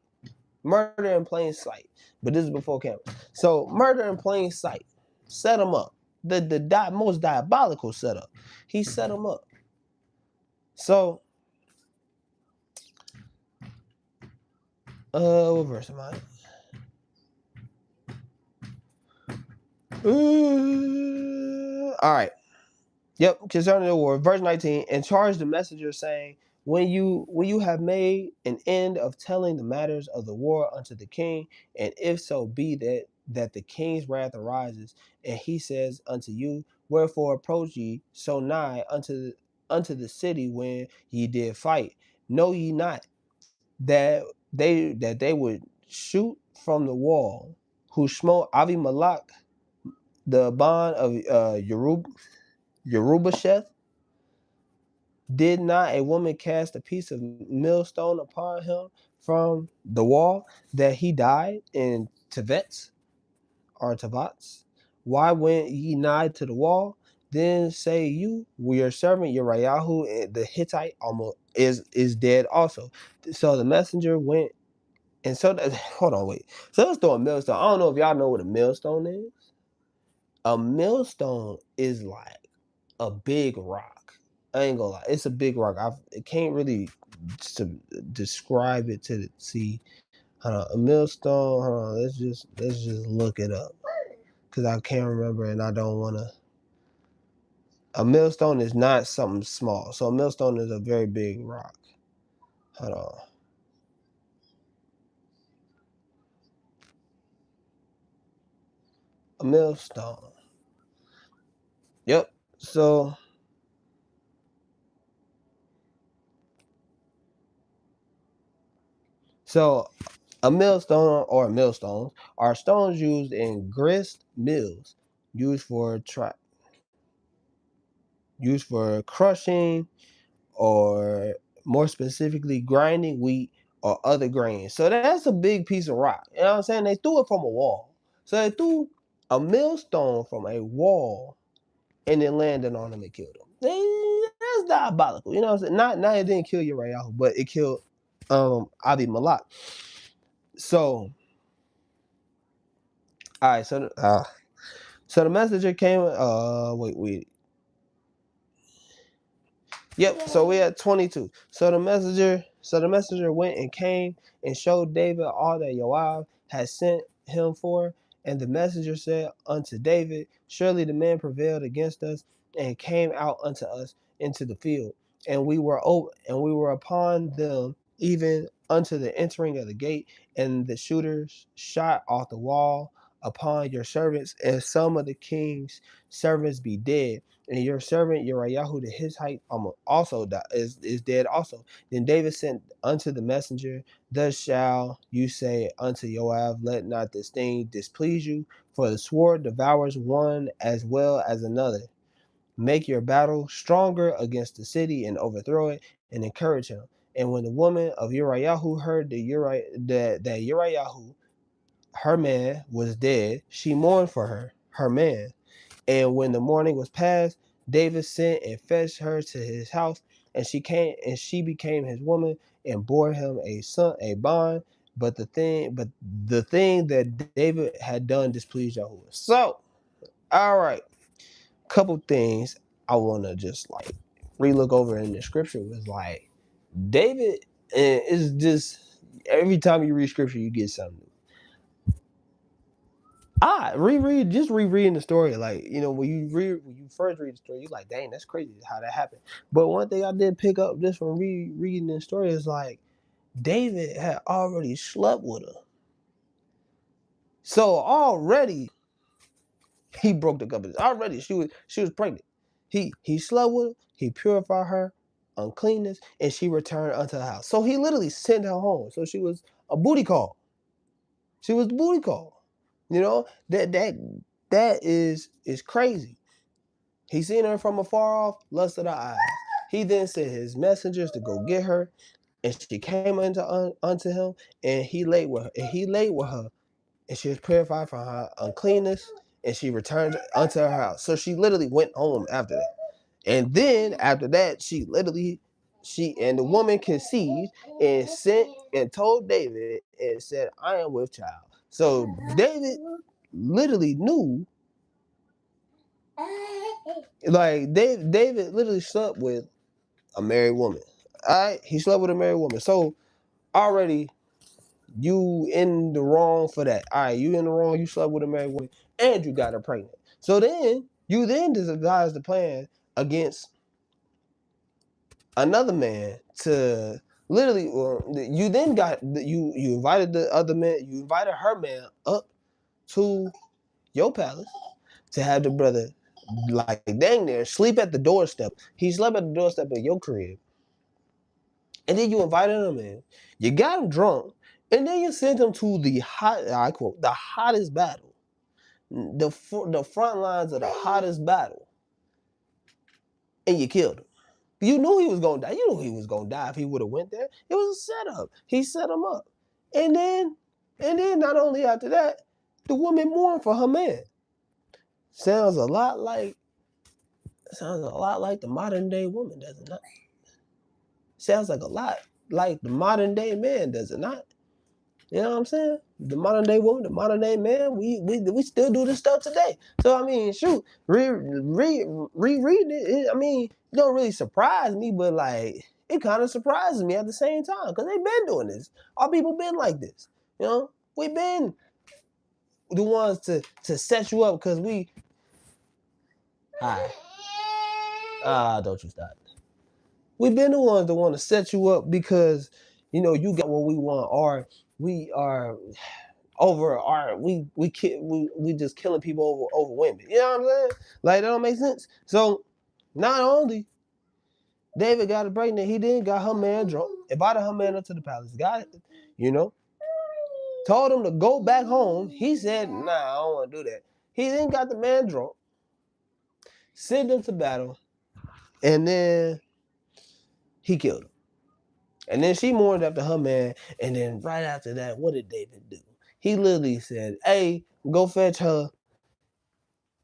Murder in plain sight. But this is before camera. So murder in plain sight. Set him up. The most diabolical setup. He set him up. So what verse am I? All right. Yep, concerning the war, verse 19, and charged the messenger, saying, when you have made an end of telling the matters of the war unto the king, and if so be that the king's wrath arises, and he says unto you, wherefore approach ye so nigh unto the city when ye did fight? Know ye not that they would shoot from the wall, who smote Avimelech the bond of Yerubasheth? Did not a woman cast a piece of millstone upon him from the wall, that he died in Tevets or Tavats? Why went ye nigh to the wall? Then say you, your servant Uriah the Hittite almost is dead also. So the messenger went, and so that, hold on, wait. So let's throw a millstone. I don't know if y'all know what a millstone is. A millstone is like a big rock. I ain't gonna lie, it's a big rock. I can't really describe it to see. Hold on, a millstone. Hold on, let's just look it up because I can't remember and I don't want to. A millstone is not something small, so a millstone is a very big rock. Hold on, a millstone. Yep. So a millstone or millstones are stones used in grist mills, used for used for crushing, or more specifically grinding wheat or other grains. So that's a big piece of rock. You know what I'm saying? They threw it from a wall. So they threw a millstone from a wall and it landed on him and killed him. That's diabolical. You know what I'm saying? Not it didn't kill Uriah, but it killed Abimelech. So all right, so the messenger came. Wait. Yep. So we at 22. So the messenger went and came and showed David all that Joab had sent him for. And the messenger said unto David, surely the man prevailed against us and came out unto us into the field, and we were upon them even unto the entering of the gate, and the shooters shot off the wall upon your servants, and some of the king's servants be dead, and your servant Uriah the Hittite also is dead also. Then David sent unto the messenger, thus shall you say unto Joab, let not this thing displease you, for the sword devours one as well as another. Make your battle stronger against the city and overthrow it, and encourage him. And when the woman of Uriah heard that Uriah, her man, was dead, she mourned for her man. And when the morning was past, David sent and fetched her to his house, and she came and she became his woman and bore him a son, a bond. But the thing that David had done displeased Yahweh. So, all right, couple things I want to just like relook over in the scripture was like David, and it's just every time you read scripture, you get something. Rereading the story, like, when you first read the story, you're like, dang, that's crazy how that happened. But one thing I did pick up just from reading the story is like David had already slept with her. So already he broke the covenant. Already she was pregnant. He slept with her, he purified her uncleanness, and she returned unto the house. So he literally sent her home. So she was a booty call. She was the booty call. That is crazy. He seen her from afar off, lusted her eyes. He then sent his messengers to go get her, and she came unto him, and he laid with her. And she was purified from her uncleanness, and she returned unto her house. So she literally went home after that. And then after that, she and the woman conceived and sent and told David and said, I am with child. So David literally knew, like David literally slept with a married woman. All right, he slept with a married woman. So already You in the wrong for that. All right, you in the wrong. You slept with a married woman and you got her pregnant. So then you then devise the plan against another man to literally. Well, you then got you invited the other man. You invited her man up to your palace to have the brother like dang near sleep at the doorstep. He slept at the doorstep of your crib. And then you invited him in. You got him drunk. And then you sent him to the I quote, the hottest battle. The front lines of the hottest battle. And you killed him. You knew he was gonna die. You knew he was gonna die if he would have went there. It was a setup. He set him up. And then not only after that, the woman mourned for her man. Sounds a lot like the modern day woman, does it not? Sounds like a lot like the modern day man, does it not? You know what I'm saying? The modern day woman, the modern day man, we still do this stuff today. So I mean, shoot, rereading it, I mean, it don't really surprise me, but like it kind of surprises me at the same time because they've been doing this. Our people been like this. You know, we've been the ones to set you up because we. Hi. Don't you stop. We've been the ones that want to set you up because you got what we want, or we are over our we just killing people over women. You know what I'm saying? Like that don't make sense. So not only David got her pregnant, he then got her man drunk, invited her man up to the palace, got it, told him to go back home. He said, nah, I don't want to do that. He then got the man drunk, sent him to battle, and then he killed him. And then she mourned after her man. And then right after that, what did David do? He literally said, hey, go fetch her.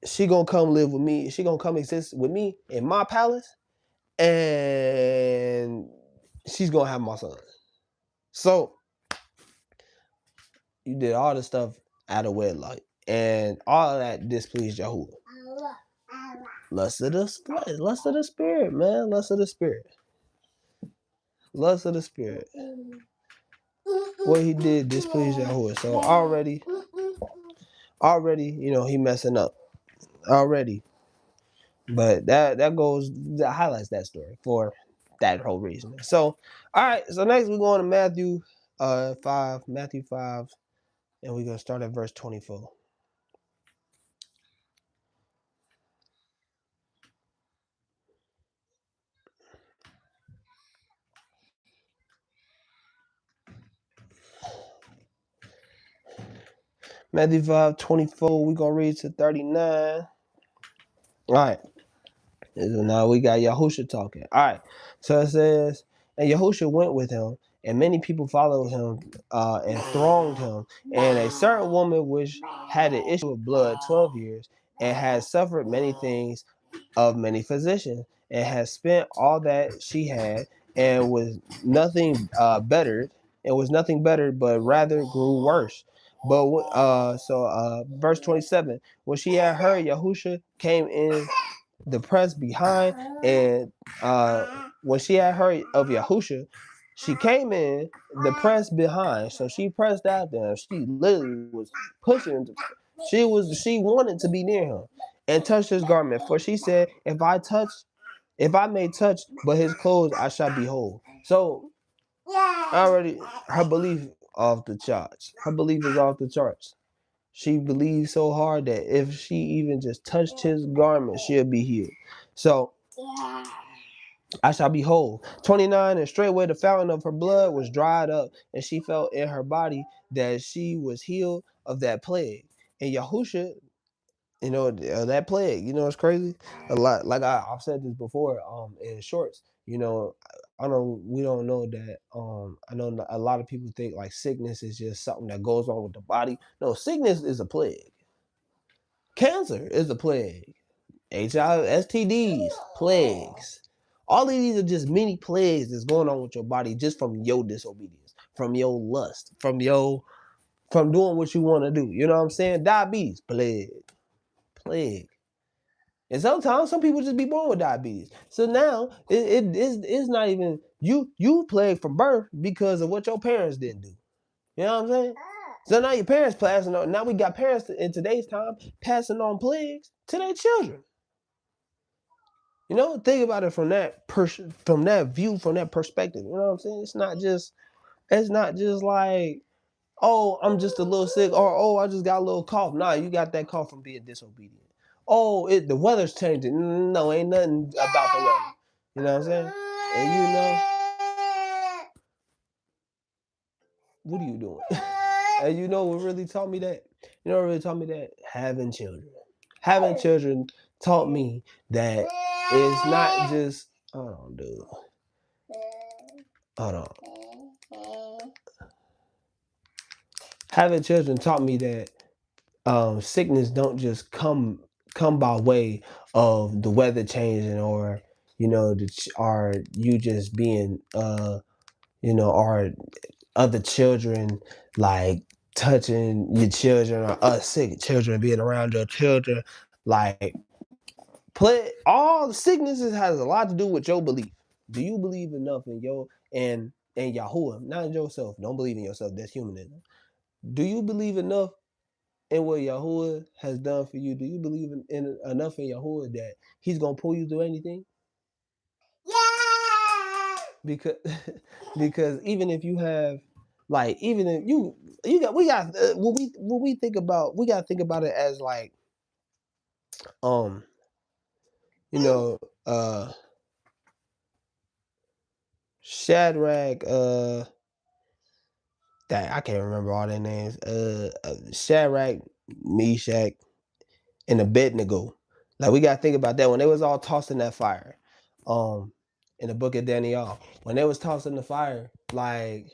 She gonna come live with me. She gonna come exist with me in my palace. And she's gonna have my son. So you did all this stuff out of wedlock. And all of that displeased Yahuwah. Lust of the spirit, man. Lust of the spirit. Lust of the spirit. What he did displeased Yahuwah. So already, he messing up. Already. But that highlights that story for that whole reason. So, all right. So next we're going to Matthew 5, and we're gonna start at verse 24. Matthew 5:24. We're gonna read to 39. All right. Now we got Yahusha talking. All right. So it says, and Yahusha went with him, and many people followed him and thronged him. And a certain woman which had an issue of blood 12 years and had suffered many things of many physicians and had spent all that she had and was nothing bettered, but rather grew worse. But verse 27, when she had heard, Yahusha came in the press behind, and when she had heard of Yahusha, she came in the press behind. So she pressed after him. She literally was pushing. She wanted to be near him and touched his garment. For she said, if I may touch but his clothes, I shall be whole. So already her belief off the charts. Her belief is off the charts. She believed so hard that if she even just touched his garment, she'll be healed. So I shall be whole. 29, and straightway the fountain of her blood was dried up, and she felt in her body that she was healed of that plague. And Yahusha, that plague, it's crazy. A lot, like I've said this before, in shorts, we don't know that. I know a lot of people think like sickness is just something that goes on with the body. No, sickness is a plague. Cancer is a plague. HIV, STDs, plagues. All of these are just many plagues that's going on with your body just from your disobedience, from your lust, from doing what you want to do. You know what I'm saying? Diabetes, plague. And sometimes some people just be born with diabetes. So now it's not even you plagued from birth because of what your parents didn't do. You know what I'm saying? So now your parents passing on. Now we got parents in today's time passing on plagues to their children. You know, think about it from that from that view, from that perspective. You know what I'm saying? It's not just like, oh, I'm just a little sick, or oh, I just got a little cough. Nah, you got that cough from being disobedient. Oh, the weather's changing. No, ain't nothing about the weather. You know what I'm saying? And you know, what are you doing? And you know what really taught me that? You know what really taught me that? Having children. Having children taught me that it's not just, hold on, dude. Hold on. Having children taught me that sickness don't just come by way of the weather changing, or you know, or you just being you know, or other children like touching your children, or us sick children being around your children. Like, all the sicknesses has a lot to do with your belief. Do you believe enough in your and Yahuwah, not in yourself? Don't believe in yourself. That's humanism. Do you believe enough in what Yahuwah has done for you? Do you believe in enough in Yahuwah that He's gonna pull you through anything? Yeah. Because even if you have, like, even if you got, we got when we think about, we gotta think about it as like, you know, Shadrach, dang, I can't remember all their names. Shadrach, Meshach, and Abednego. Like, we gotta think about that when they was all tossed in that fire. In the book of Daniel, when they was tossed in the fire, like,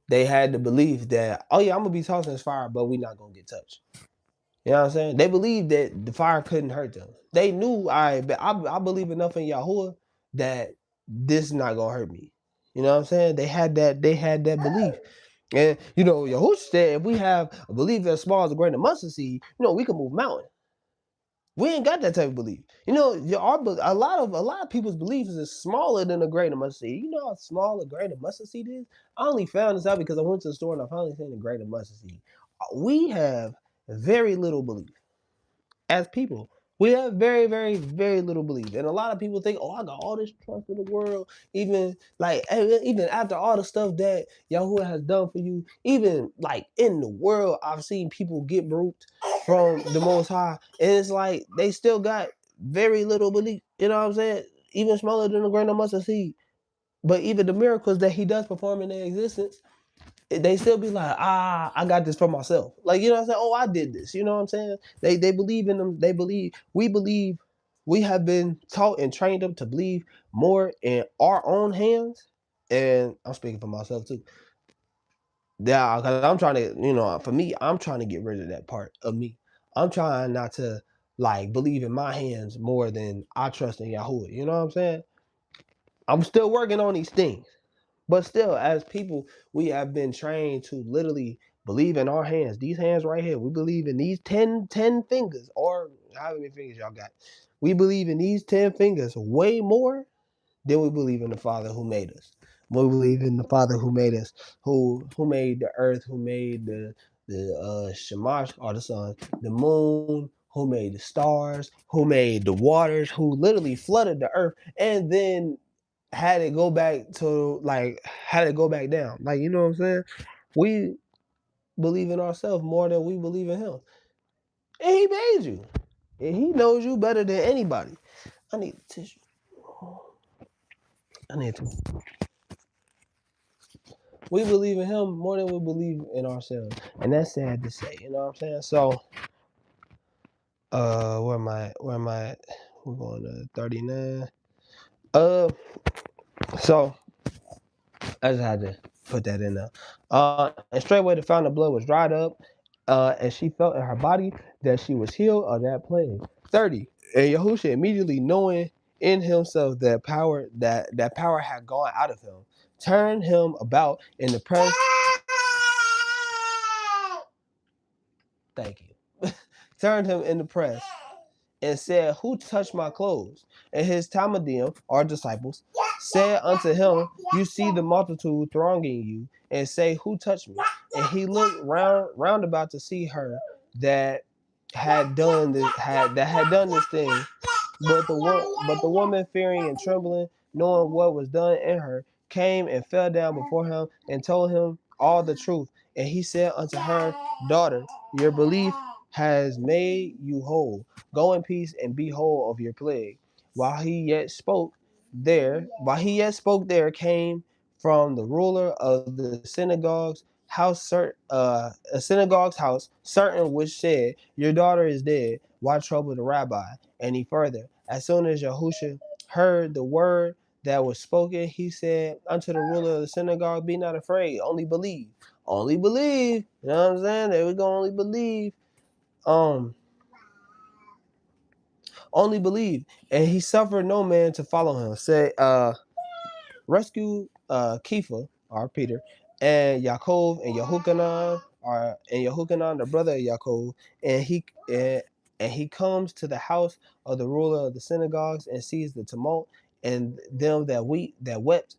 they had the belief that, oh yeah, I'm gonna be tossed in this fire, but we not gonna get touched. You know what I'm saying? They believed that the fire couldn't hurt them. They knew, I believe enough in Yahuwah that this is not gonna hurt me. You know what I'm saying? They had that belief. And you know, Yahuwah said, if we have a belief as small as a grain of mustard seed, you know, we can move mountains. We ain't got that type of belief. You know, a lot of people's beliefs is smaller than a grain of mustard seed. You know how small a grain of mustard seed is? I only found this out because I went to the store and I finally seen a grain of mustard seed. We have very little belief as people. We have very, very, very little belief. And a lot of people think, oh, I got all this trust in the world. Even after all the stuff that Yahuwah has done for you, even like in the world, I've seen people get broke from the Most High. And it's like they still got very little belief. You know what I'm saying? Even smaller than a grain of mustard seed. But even the miracles that He does perform in their existence, they still be like, I got this for myself. Like, you know what I'm saying? Oh, I did this. You know what I'm saying? They believe in them. We believe, we have been taught and trained up to believe more in our own hands. And I'm speaking for myself too. Yeah, because I'm trying to, you know, for me, I'm trying to get rid of that part of me. I'm trying not to like believe in my hands more than I trust in Yahuwah. You know what I'm saying? I'm still working on these things. But still, as people, we have been trained to literally believe in our hands. These hands right here, we believe in these 10 fingers, or how many fingers y'all got. We believe in these 10 fingers way more than we believe in the Father who made us. We believe in the Father who made us, who made the earth, who made the Shamash, or the sun, the moon, who made the stars, who made the waters, who literally flooded the earth, and then had it go back to, like, had it go back down. Like, you know what I'm saying? We believe in ourselves more than we believe in Him. And He made you. And He knows you better than anybody. I need a tissue. I need to. We believe in Him more than we believe in ourselves. And that's sad to say, you know what I'm saying? So, where am I? We're going to 39. So I just had to put that in there. And straightway the fountain of blood was dried up, and she felt in her body that she was healed of that plague. 30. And Yahushua, immediately knowing in himself that power had gone out of him, turned him about in the press. Thank you. Turned him in the press and said, who touched my clothes? And his Talmudim, our disciples, said unto him, You see the multitude thronging you, and say, Who touched me? And he looked round about to see her that had done this thing. But the woman, fearing and trembling, knowing what was done in her, came and fell down before him and told him all the truth. And he said unto her, Daughter, your belief has made you whole. Go in peace and be whole of your plague. While he yet spoke, there came from the ruler of the synagogue's house, certain which said, Your daughter is dead. Why trouble the rabbi? Any further? As soon as Yahusha heard the word that was spoken, he said unto the ruler of the synagogue, Be not afraid, only believe. Only believe. You know what I'm saying? There we go, only believe. Only believe. And he suffered no man to follow him. Say, rescue Kepha, or Peter, and Yaakov and Yehukanan, the brother of Yaakov, and he comes to the house of the ruler of the synagogues and sees the tumult and them that wept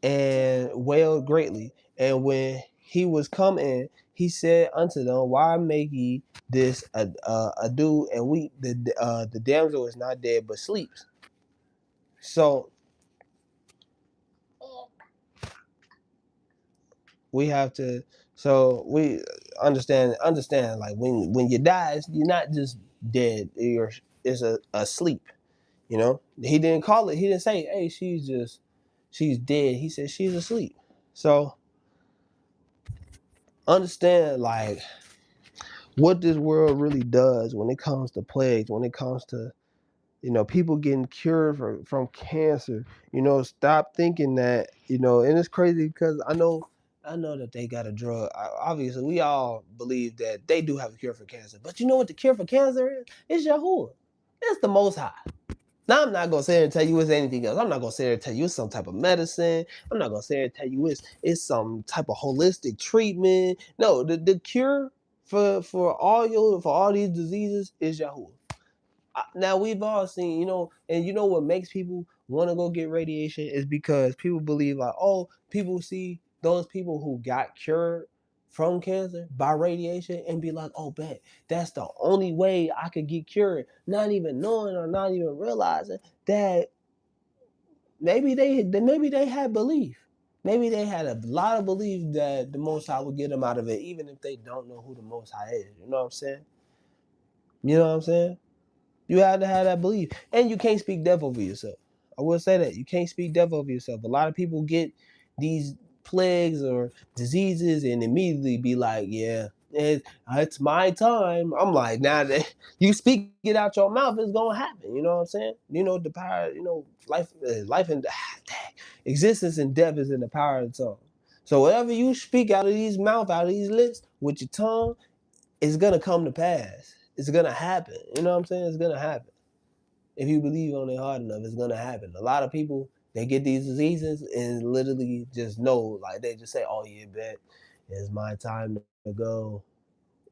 and wailed greatly. And when he was come in, he said unto them, Why make ye this ado and weep? The damsel is not dead but sleeps. So we have to we understand like when you die, you're not just dead, it's asleep. You know, he didn't call it, he didn't say, hey, she's dead. He said she's asleep. So understand like what this world really does when it comes to plagues, when it comes to people getting cured from cancer. Stop thinking that, and it's crazy because I know that they got a drug. Obviously, we all believe that they do have a cure for cancer. But you know what the cure for cancer is? It's Yahuwah. It's the Most High. Now, I'm not going to say and tell you it's anything else. I'm not going to say and tell you it's some type of medicine. I'm not going to say and tell you it's some type of holistic treatment. No, the cure for all these diseases is Yahuwah. Now we've all seen, and what makes people want to go get radiation is because people believe like, oh, people see those people who got cured from cancer by radiation and be like, oh, bet that's the only way I could get cured, not even knowing or not even realizing that maybe they had belief. Maybe they had a lot of belief that the Most High would get them out of it, even if they don't know who the Most High is. You know what I'm saying? You know what I'm saying? You have to have that belief. And you can't speak death over yourself. I will say that. You can't speak death over yourself. A lot of people get these plagues or diseases and immediately be like, yeah, it's my time. I'm like, now that you speak it out your mouth, it's going to happen. You know what I'm saying? The power, life and existence and death is in the power of the tongue. So whatever you speak out of these mouth, out of these lips, with your tongue, it's going to come to pass. It's going to happen. You know what I'm saying? It's going to happen. If you believe on it hard enough, it's going to happen. A lot of people, they get these diseases and literally just know, like they just say, oh yeah, bet, it's my time to go.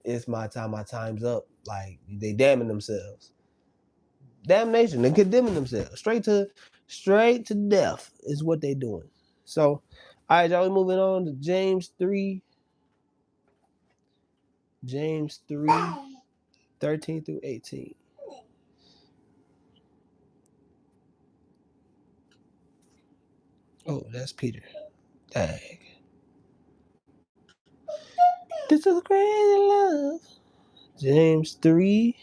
It's my time. My time's up. Like they damning themselves. Damnation. They're condemning themselves. Straight to death is what they're doing. So, all right, y'all, we moving on to James 3. James 3, 13 through 18. Oh, that's Peter. Dang. This is crazy love. James 3,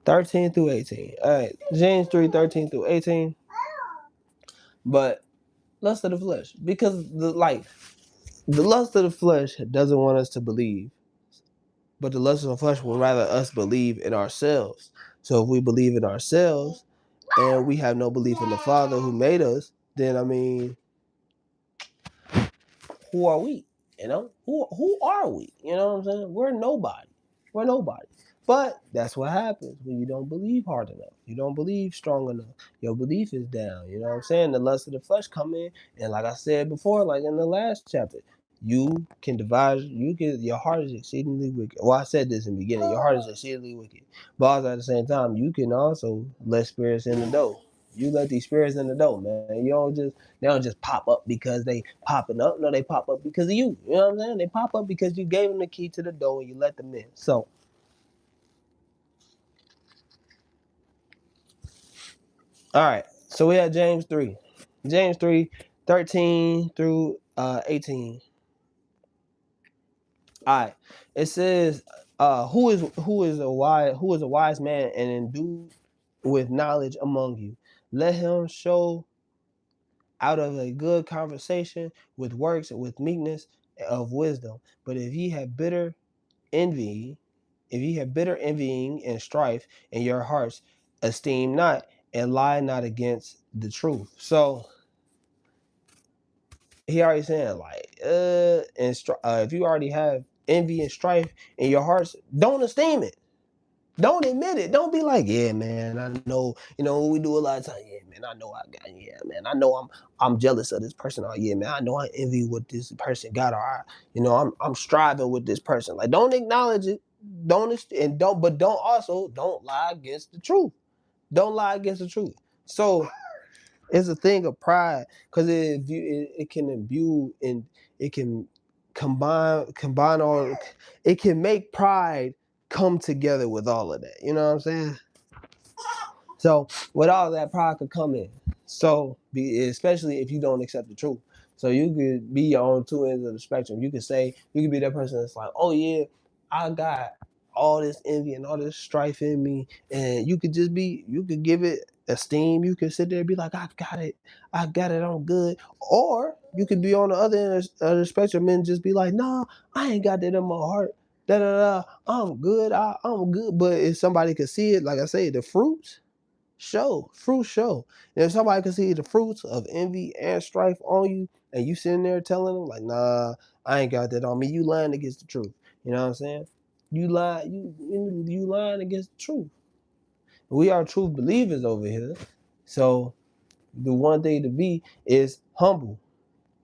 13 through 18. All right. James 3, 13 through 18. But lust of the flesh. Because the lust of the flesh doesn't want us to believe. But the lust of the flesh will rather us believe in ourselves. So if we believe in ourselves and we have no belief in the Father who made us, then who are we? Who are we? You know what I'm saying? We're nobody. We're nobody. But that's what happens when you don't believe hard enough. You don't believe strong enough. Your belief is down. You know what I'm saying? The lust of the flesh come in, and like I said before, like in the last chapter, your heart is exceedingly wicked. Well, I said this in the beginning, your heart is exceedingly wicked. But also at the same time, you can also let spirits in the door. You let these spirits in the door, man. They don't just pop up because they popping up. No, they pop up because of you. You know what I'm saying? They pop up because you gave them the key to the door and you let them in. So, all right. So we had James 3. James 3, 13 through 18. All right. It says, who is a wise man and endued with knowledge among you? Let him show out of a good conversation with works with meekness of wisdom. But envy, if ye have bitter envying and strife in your hearts, esteem not and lie not against the truth. So he already saying like, if you already have envy and strife in your hearts, don't esteem it. Don't admit it. Don't be like, yeah, man, I know, we do a lot of times. Yeah, man, I know yeah, man, I know I'm jealous of this person. Oh, yeah, man, I know I envy what this person got. Or I'm striving with this person. Like, don't acknowledge it. Don't lie against the truth. Don't lie against the truth. So it's a thing of pride because it can imbue and it can combine all. It can make pride come together with all of that. You know what I'm saying? So with all that, pride could come in. So especially if you don't accept the truth. So you could be on two ends of the spectrum. You could be that person that's like, oh yeah, I got all this envy and all this strife in me, and you could give it esteem. You could sit there and be like, I got it, I'm good. Or you could be on the other end of the spectrum and just be like, nah, I ain't got that in my heart. Da da da. I'm good. I'm good. But if somebody could see it, like I say, the fruit show. And if somebody can see the fruits of envy and strife on you, and you sitting there telling them like, nah, I ain't got that on me, you lying against the truth. You know what I'm saying? You lying against the truth. We are true believers over here. So the one thing to be is humble.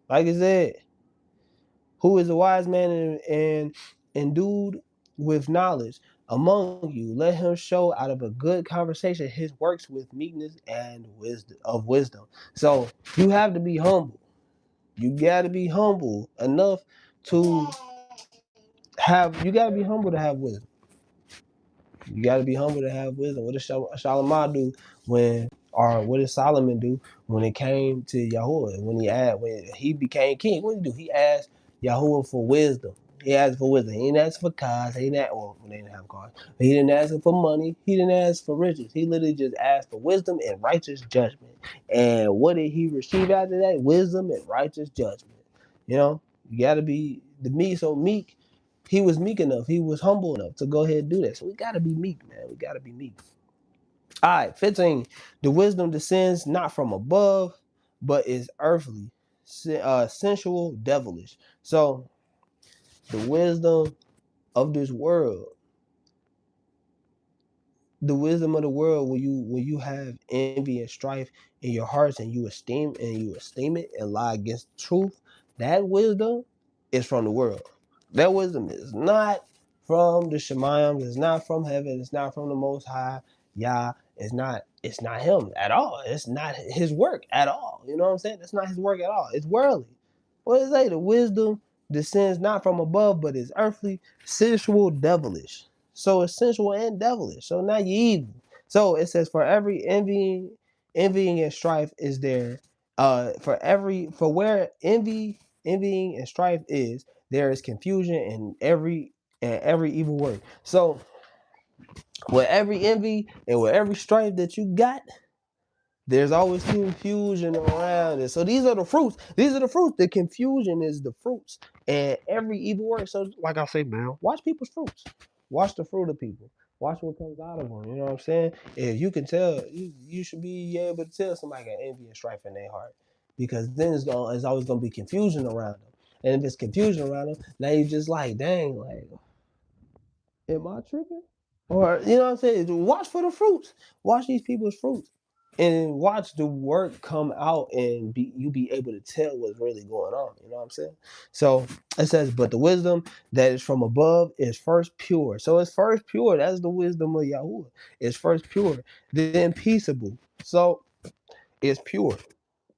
Like I said, who is a wise man and endued with knowledge among you? Let him show out of a good conversation his works with meekness and wisdom. So you have to be humble. You got to be humble enough to have. You got to be humble to have wisdom. You got to be humble to have wisdom. What did Solomon do what did Solomon do when it came to Yahuwah? When he became king, what did he do? He asked Yahuwah for wisdom. He asked for wisdom. He didn't ask for cars. They didn't have cars. He didn't ask for money. He didn't ask for riches. He literally just asked for wisdom and righteous judgment. And what did he receive after that? Wisdom and righteous judgment. You got to be meek. He was meek enough. He was humble enough to go ahead and do that. So we got to be meek, man. We got to be meek. All right, 15. The wisdom descends not from above, but is earthly, sensual, devilish. So the wisdom of this world, the wisdom of the world, when you have envy and strife in your hearts and you esteem it and lie against the truth, that wisdom is from the world. That wisdom is not from the Shemayim. It's not from heaven. It's not from the Most High. Yah. It's not him at all. It's not his work at all. You know what I'm saying? It's not his work at all. It's worldly. What does it say? The wisdom descends not from above, but is earthly, sensual, devilish. So it's sensual and devilish. So now you evil. So it says, for every envying and strife is there. For where envying and strife is, there is confusion in every evil work. So with every envy and with every strife that you got, there's always confusion around it. So these are the fruits. The confusion is the fruits. And every evil work. So like I say, man, watch people's fruits. Watch the fruit of people. Watch what comes out of them. You know what I'm saying? If you can tell, you should be able to tell somebody got envy and strife in their heart. Because then it's always going to be confusion around them. And if it's confusion around them, now you just like, dang, like, am I tripping? Or, you know what I'm saying? Watch for the fruits. Watch these people's fruits. And watch the work come out and you be able to tell what's really going on. You know what I'm saying? So it says, but the wisdom that is from above is first pure. So it's first pure. That's the wisdom of Yahuwah. It's first pure, then peaceable. So It's pure.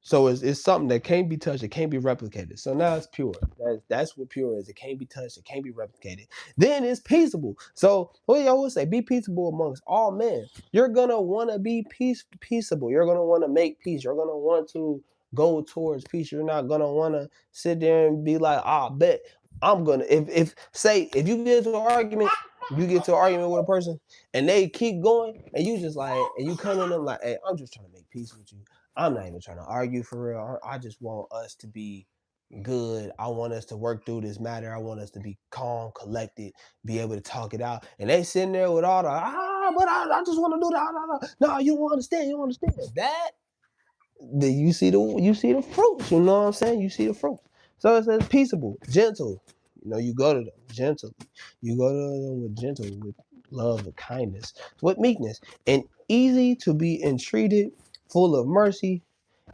So it's something that can't be touched, it can't be replicated. So now it's pure. That's what pure is. It can't be touched, it can't be replicated. Then it's peaceable. So what you always say, be peaceable amongst all men. You're gonna want to be peaceable. You're gonna want to make peace. You're gonna want to go towards peace. You're not gonna want to sit there and be like, bet I'm gonna if you get into an argument, with a person and they keep going and you just like and you come to them like, hey, I'm just trying to make peace with you. I'm not even trying to argue for real. I just want us to be good. I want us to work through this matter. I want us to be calm, collected, be able to talk it out. And they sitting there with all the but I just want to do that. No, you don't understand. You don't understand that. You see the fruits. You know what I'm saying? You see the fruits. So it says peaceable, gentle. You go to them gently. You go to them with gentle, with love, with kindness, with meekness, and easy to be entreated, full of mercy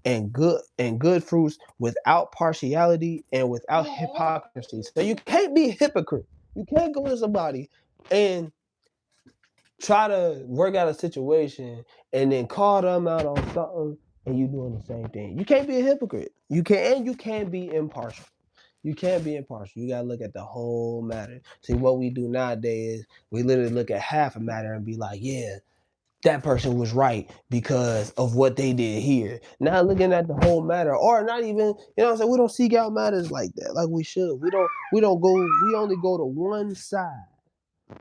and good fruits, without partiality and without hypocrisy. So you can't be a hypocrite. You can't go to somebody and try to work out a situation and then call them out on something and you doing the same thing. You can't be a hypocrite. You can't be impartial. You can't be impartial. You gotta look at the whole matter. See, what we do nowadays is we literally look at half a matter and be like, yeah, that person was right because of what they did here. Not looking at the whole matter, or not even, what I'm saying? We don't seek out matters like that, like we should. We only go to one side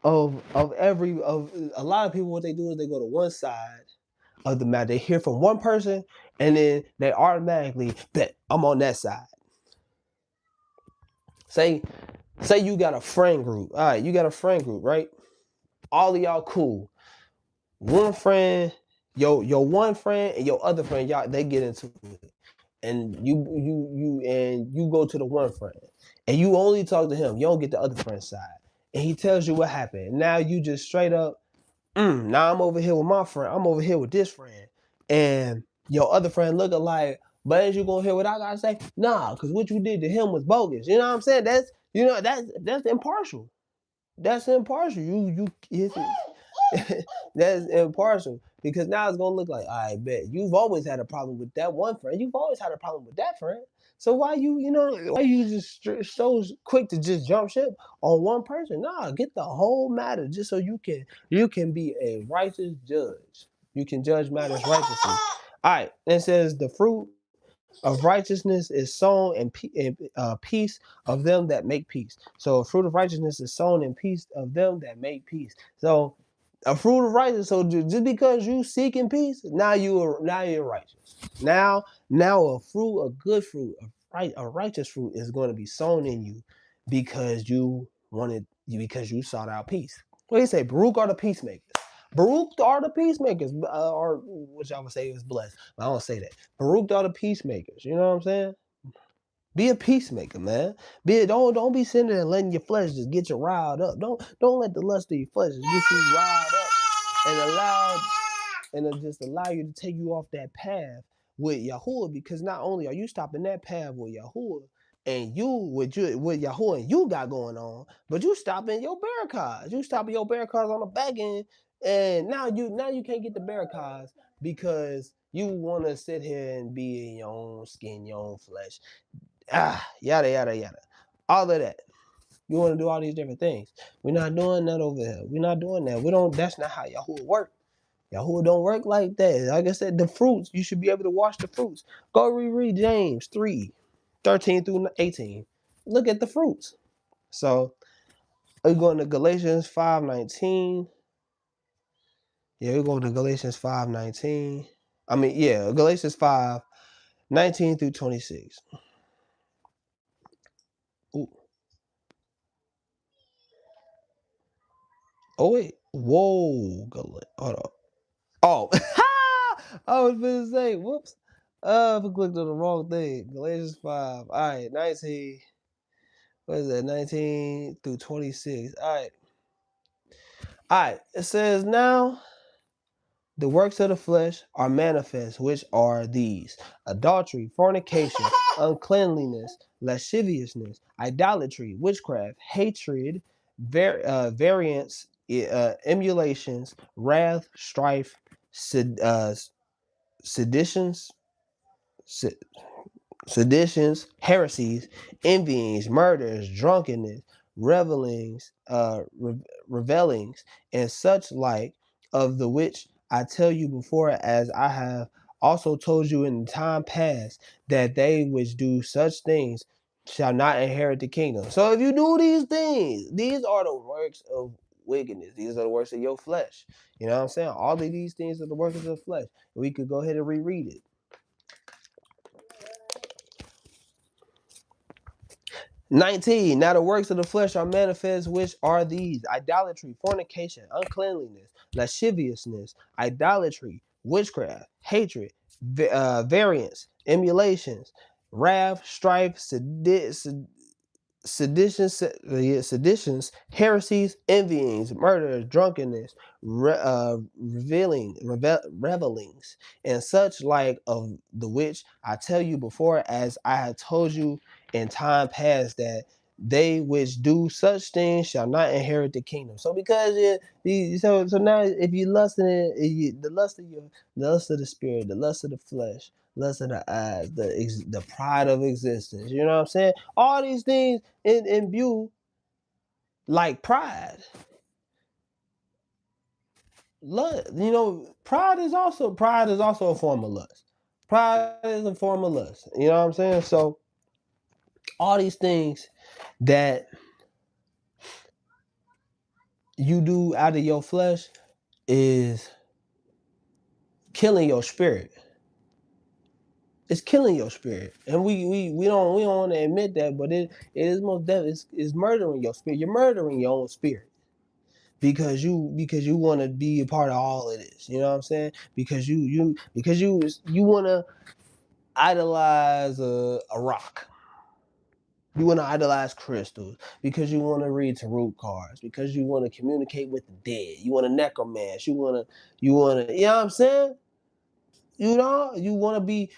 of a lot of people. What they do is they go to one side of the matter. They hear from one person and then they automatically bet I'm on that side. Say you got a friend group. All right, you got a friend group, right? All of y'all cool. One friend, your one friend and your other friend, y'all they get into it, and you go to the one friend, and you only talk to him. You don't get the other friend's side, and he tells you what happened. Now you just straight up, now I'm over here with my friend. I'm over here with this friend, and your other friend looking like, but ain't you gonna hear what I gotta say? Nah, because what you did to him was bogus. You know what I'm saying? That's impartial. That's impartial. That's impartial because now it's gonna look like, I bet you've always had a problem with that one friend. You've always had a problem with that friend. So why you just so quick to just jump ship on one person? Nah, get the whole matter just so you can be a righteous judge. You can judge matters righteously. All right, it says the fruit of righteousness is sown in peace of them that make peace. So a fruit of righteousness is sown in peace of them that make peace. So a fruit of righteousness. So just because you seeking peace, now you're righteous. Now a good fruit, a righteous fruit is going to be sown in you because because you sought out peace. What do you say? Baruch are the peacemakers. Baruch are the peacemakers, or which I would say is blessed. But I don't say that. Baruch are the peacemakers. You know what I'm saying? Be a peacemaker, man. Don't be sitting there and letting your flesh just get you riled up. Don't let the lust of your flesh just get you riled up and just allow you to take you off that path with Yahuwah, because not only are you stopping that path with Yahuwah and with Yahuwah and you got going on, but you stopping your barricades. You stopping your barricades on the back end, and now you can't get the barricades because you want to sit here and be in your own skin, your own flesh. Yada yada yada. All of that. You want to do all these different things. We're not doing that over here. We're not doing that. We don't. That's not how Yahuwah work. Yahuwah don't work like that. Like I said, the fruits, you should be able to watch the fruits. Go reread James 3:13 through 18. Look at the fruits. So we're going to Galatians 5:19. Yeah, we're going to Galatians 5:19. Galatians 5:19 through 26. Ooh. Oh wait. Whoa. Hold on. Oh. I was going to say, whoops. I clicked on the wrong thing. Galatians 5. All right, 19. What is that? 19 through 26. All right. All right. It says, now the works of the flesh are manifest, which are these: adultery, fornication, uncleanliness, lasciviousness, idolatry, witchcraft, hatred, variance, emulations, wrath, strife, seditions, seditions, heresies, envyings, murders, drunkenness, revelings, revelings, and such like, of the which I tell you before, as I have also told you in time past, that they which do such things shall not inherit the kingdom. So if you do these things, these are the works of wickedness. These are the works of your flesh. You know what I'm saying? All of these things are the works of the flesh. We could go ahead and reread it. 19. Now the works of the flesh are manifest, which are these: idolatry, fornication, uncleanliness, lasciviousness, idolatry, witchcraft, hatred, variance, emulations, wrath, strife, seditions, heresies, envyings, murders, drunkenness, revelings, and such like, of the which I tell you before, as I have told you in time past, that they which do such things shall not inherit the kingdom. So because so now if you lust in it, the lust of the lust of the spirit, the lust of the flesh, lust of the eyes, the pride of existence. You know what I'm saying? All these things imbue like pride. Lust, pride is also a form of lust. Pride is a form of lust. You know what I'm saying? So all these things that you do out of your flesh is killing your spirit. It's killing your spirit, and we don't want to admit that, but it is most definitely it's murdering your spirit. You're murdering your own spirit because you want to be a part of all of this. You know what I'm saying? Because you want to idolize a rock. You want to idolize crystals because you want to read tarot cards, because you want to communicate with the dead. You want to necromance. You want to, you know what I'm saying? You want to be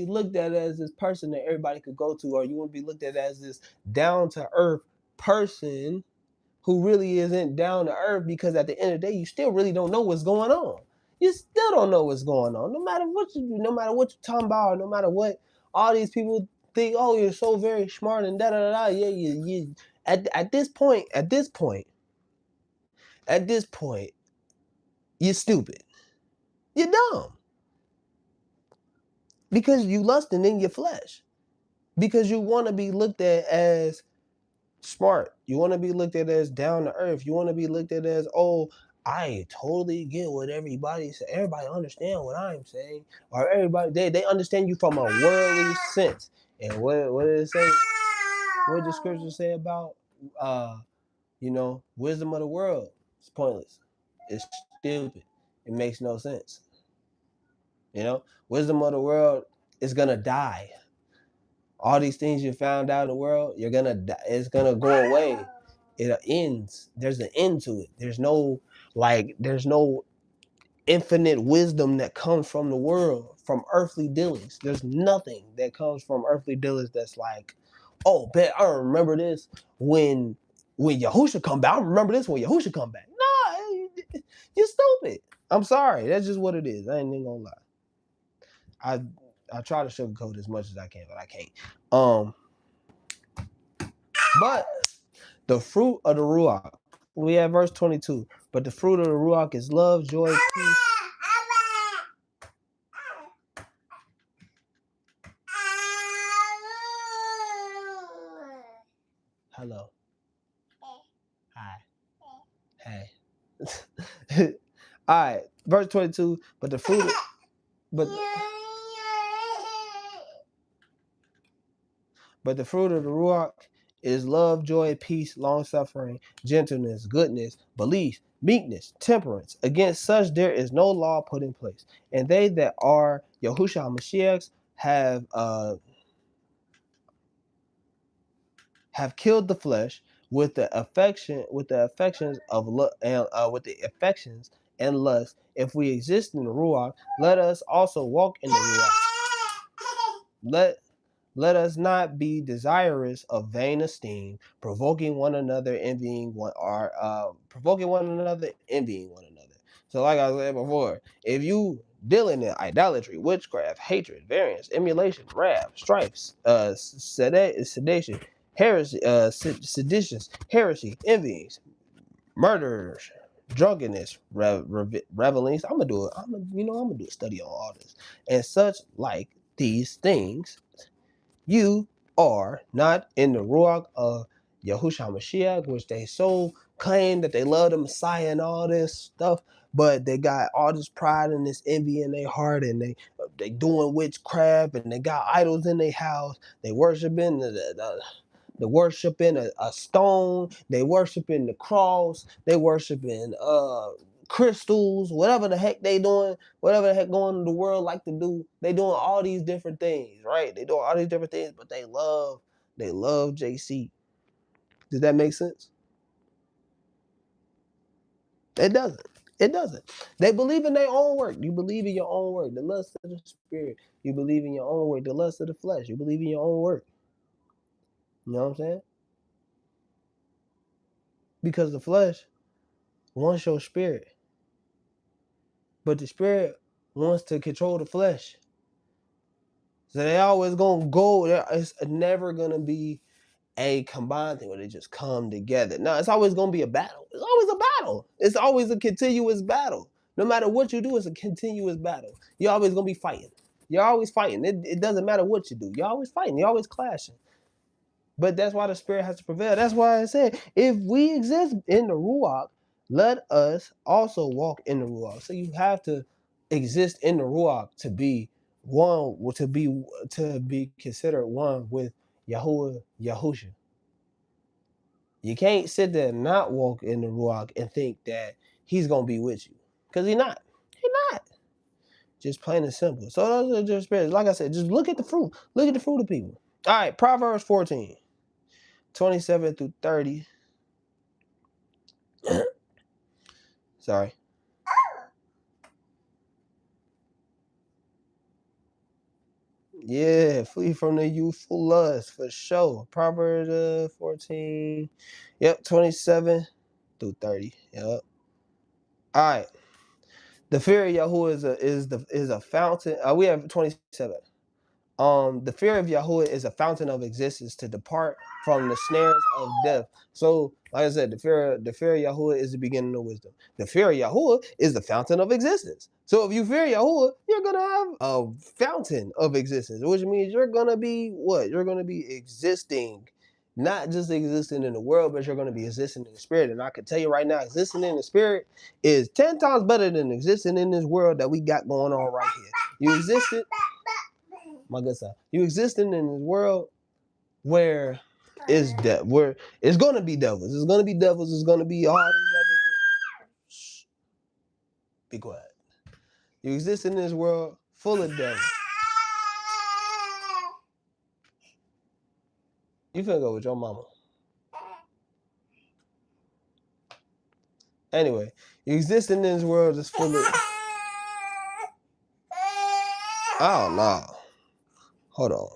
looked at as this person that everybody could go to, or you want to be looked at as this down to earth person who really isn't down to earth, because at the end of the day, you still really don't know what's going on. You still don't know what's going on. No matter what you do, no matter what you're talking about, no matter what all these people think, oh, you're so very smart and da da da. Yeah, you at this point, you're stupid. You're dumb. Because you lusting in your flesh. Because you want to be looked at as smart. You want to be looked at as down to earth. You want to be looked at as, oh, I totally get what everybody says. Everybody understand what I'm saying. Or everybody, they understand you from a worldly sense. And what did it say? What did the scripture say about wisdom of the world? It's pointless. It's stupid. It makes no sense. Wisdom of the world is gonna die. All these things you found out in the world, you're gonna die. It's gonna go away. It ends. There's an end to it. There's no infinite wisdom that comes from the world, from earthly dealings. There's nothing that comes from earthly dealings that's like, oh, bet I remember this when Yahusha come back. I remember this when Yahusha come back. Nah, you're stupid. I'm sorry. That's just what it is. I ain't even gonna lie. I try to sugarcoat as much as I can, but I can't. But the fruit of the Ruach, we have verse 22. But the fruit of the Ruach is love, joy, peace. Hello. Hi. Hey. All right. Verse 22. But the fruit of, but the fruit of the Ruach is love, joy, peace, long-suffering, gentleness, goodness, belief, meekness, temperance. Against such there is no law put in place. And they that are Yahushua HaMashiachs have killed the flesh with the affections and lust. If we exist in the Ruach, let us also walk in the Ruach. Let us not be desirous of vain esteem, provoking one another, envying one another. So like I said before, if you dealing in idolatry, witchcraft, hatred, variance, emulation, wrath, strifes, sedation, heresy, seditions, heresy, envyings, murderers, drunkenness, revelings. I'm gonna do it. I'm gonna do a study on all this and such like these things. You are not in the ruach of Yahushua Mashiach, which they so claim that they love the Messiah and all this stuff, but they got all this pride and this envy in their heart, and they doing witchcraft, and they got idols in their house. They worshiping the worshiping a stone. They worshiping the cross. They worshiping crystals, whatever the heck they doing, whatever the heck going in the world like to do. They doing all these different things, right? They doing all these different things, but they love JC. Does that make sense? It doesn't. It doesn't. They believe in their own work. You believe in your own work, the lust of the spirit. You believe in your own work, the lust of the flesh. You believe in your own work. You know what I'm saying? Because the flesh wants your spirit, but the spirit wants to control the flesh. So they always gonna go. It's never gonna be a combined thing where they just come together. No, it's always gonna be a battle. It's always a battle. It's always a continuous battle. No matter what you do, it's a continuous battle. You're always gonna be fighting. You're always fighting. It doesn't matter what you do. You're always fighting. You're always clashing. But that's why the spirit has to prevail. That's why I said, if we exist in the Ruach, let us also walk in the Ruach. So you have to exist in the Ruach to be one, to be considered one with Yahusha. You can't sit there and not walk in the Ruach and think that he's gonna be with you. Because he's not. He's not. Just plain and simple. So those are just spirits. Like I said, just look at the fruit. Look at the fruit of people. All right, Proverbs 14. 27 through 30. Sorry. Yeah, flee from the youthful lust for sure. Proverbs 14. Yep, 27 through 30. Yep. All right. The fear of Yahuwah is a fountain. We have 27. The fear of Yahuwah is a fountain of existence to depart from the snares of death. So, like I said, the fear of Yahuwah is the beginning of wisdom. The fear of Yahuwah is the fountain of existence. So if you fear Yahuwah, you're gonna have a fountain of existence, which means you're gonna be what? You're gonna be existing, not just existing in the world, but you're gonna be existing in the spirit. And I can tell you right now, existing in the spirit is 10 times better than existing in this world that we got going on right here. You existed. My good side. You existing in this world where it's where it's gonna be devils. It's gonna be devils. It's gonna be all these other things. Shh. Be quiet. You exist in this world full of devils. You finna go with your mama. Anyway, you exist in this world that's full of. I don't know. Hold on.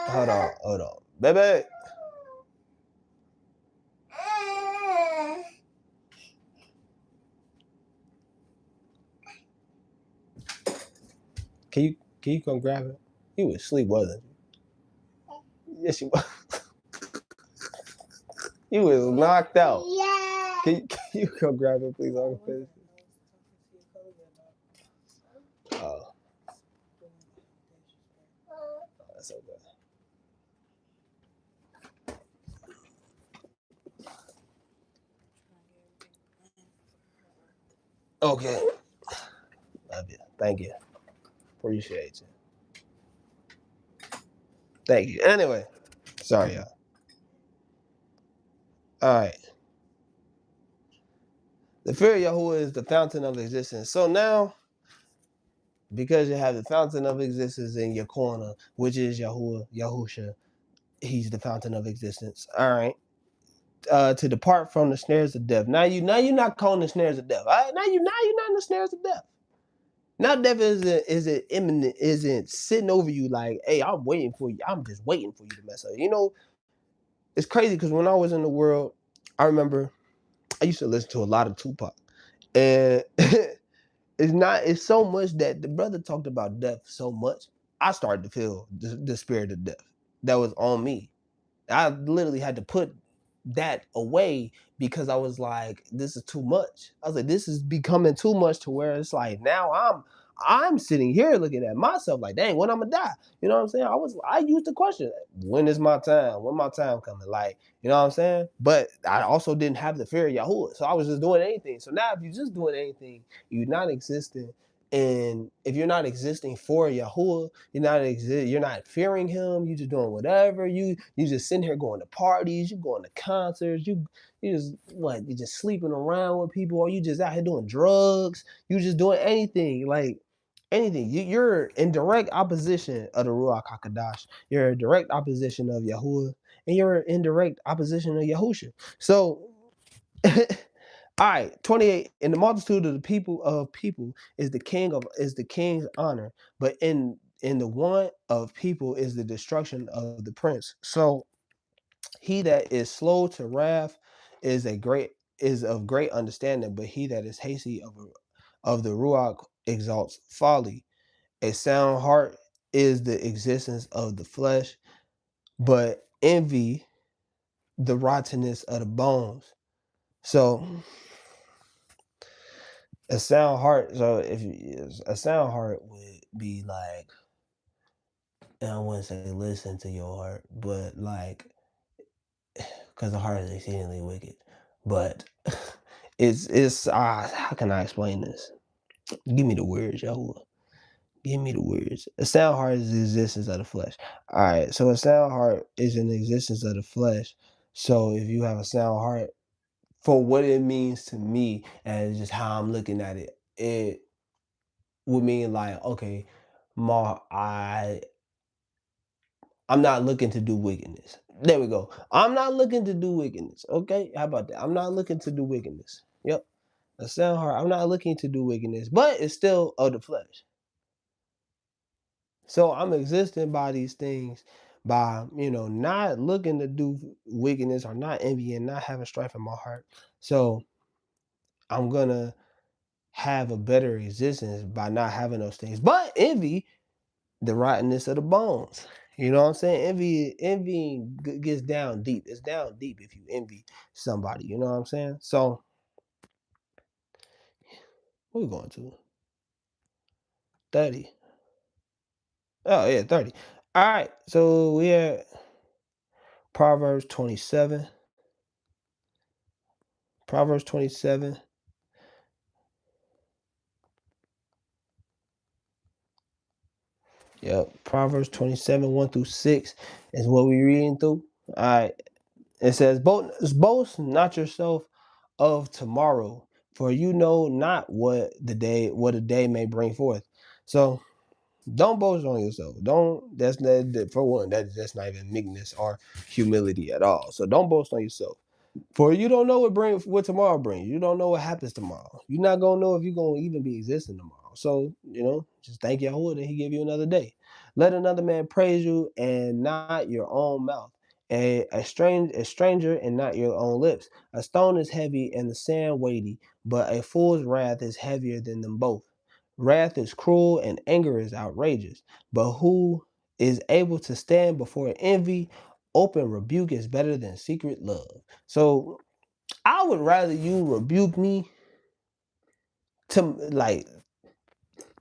Hold on. Baby. Can you come grab it? You was asleep, wasn't you? Yes, you was. You was knocked out. Yeah. Can you come grab it, please? On the face? Oh. That's okay. Okay. Love you. Thank you. Appreciate you. Thank you. Anyway. Sorry, y'all. All right. The fear of Yahuwah is the fountain of existence. So now, because you have the fountain of existence in your corner, which is Yahusha, he's the fountain of existence. All right. To depart from the snares of death. Now you're not calling the snares of death. All right? Now you're not in the snares of death. Now death isn't imminent, isn't sitting over you like, hey, I'm waiting for you. I'm just waiting for you to mess up. It's crazy because when I was in the world, I remember I used to listen to a lot of Tupac. And it's so much that the brother talked about death so much. I started to feel the spirit of death that was on me. I literally had to put that away because I was like, this is too much. I was like, this is becoming too much to where it's like now I'm sitting here looking at myself like, dang, when I'm gonna die? You know what I'm saying? I used to question, when is my time? When my time coming? Like, you know what I'm saying? But I also didn't have the fear of Yahuwah. So I was just doing anything. So now if you're just doing anything, you're not existing. And if you're not existing for Yahuwah, you're not fearing him, you just doing whatever. You just sitting here going to parties, you going to concerts, you just sleeping around with people, or you just out here doing drugs, you just doing anything, like anything. You're in direct opposition of the Ruach HaKodesh. You're in direct opposition of Yahuwah, and you're in direct opposition of Yahusha. So all right, 28. In the multitude of the people is the king's honor, but in the want of people is the destruction of the prince. So he that is slow to wrath is of great understanding, but he that is hasty of the ruach exalts folly. A sound heart is the existence of the flesh, but envy the rottenness of the bones. So a sound heart. So if a sound heart would be like, and I wouldn't say listen to your heart, but like, because the heart is exceedingly wicked. But it's how can I explain this? Give me the words, Yahuwah. Give me the words. A sound heart is the existence of the flesh. All right, so a sound heart is an existence of the flesh. So if you have a sound heart, for what it means to me and just how I'm looking at it, it would mean like, okay, Ma, I'm not looking to do wickedness. There we go. I'm not looking to do wickedness. Okay, how about that? I'm not looking to do wickedness. Yep, a sound heart. I'm not looking to do wickedness, but it's still of the flesh. So I'm existing by these things, by not looking to do wickedness or not envying, not having strife in my heart. So I'm gonna have a better existence by not having those things. But envy the rottenness of the bones. You know what I'm saying? Envy gets down deep. It's down deep if you envy somebody. You know what I'm saying? So what we going to? 30. Oh yeah, 30. All right. So we at Proverbs 27. Proverbs 27. Yep. Proverbs 27, 1 through 6 is what we're reading through. All right. It says, boast not yourself of tomorrow, for you know not what a day may bring forth. So don't boast on yourself. Don't that's not for one, that's not even meekness or humility at all. So don't boast on yourself. For you don't know what tomorrow brings. You don't know what happens tomorrow. You're not gonna know if you're gonna even be existing tomorrow. So, just thank Yahweh that He give you another day. Let another man praise you and not your own mouth. A stranger and not your own lips. A stone is heavy and the sand weighty, but a fool's wrath is heavier than them both. Wrath is cruel and anger is outrageous. But who is able to stand before envy? Open rebuke is better than secret love. So I would rather you rebuke me to like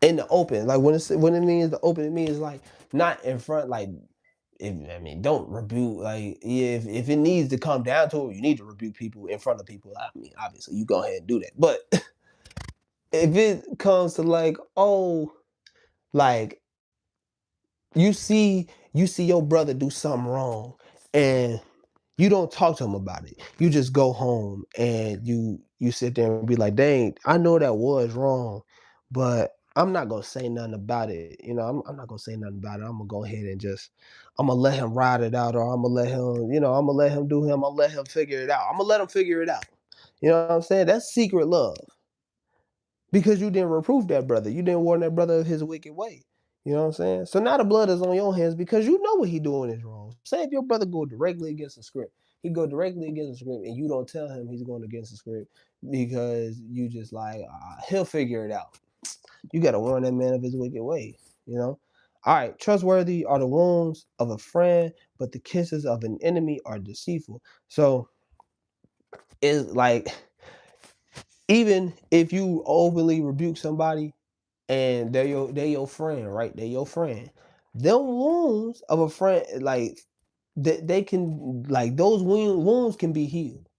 in the open. Like when it means the open, it means like not in front. Like don't rebuke. Like yeah, if it needs to come down to it, you need to rebuke people in front of people. I mean, obviously you go ahead and do that. But if it comes to like, oh, like you see your brother do something wrong, and you don't talk to him about it. You just go home and you sit there and be like, dang, I know that was wrong, but I'm not gonna say nothing about it. I'm not gonna say nothing about it. I'm gonna go ahead and I'm gonna let him ride it out, or I'm gonna let him, I'm gonna let him do him. I'm gonna let him figure it out. I'm gonna let him figure it out. You know what I'm saying? That's secret love. because you didn't reprove that brother. You didn't warn that brother of his wicked way. You know what I'm saying? So now the blood is on your hands because you know what he doing is wrong. Say if your brother go directly against the script, he go directly against the script, and you don't tell him he's going against the script because you just like he'll figure it out. You got to warn that man of his wicked way. You know. All right, trustworthy are the wounds of a friend, but the kisses of an enemy are deceitful. So it's like even if you openly rebuke somebody and they're your friend, right? They're your friend. Them wounds of a friend, like they can like those wounds can be healed.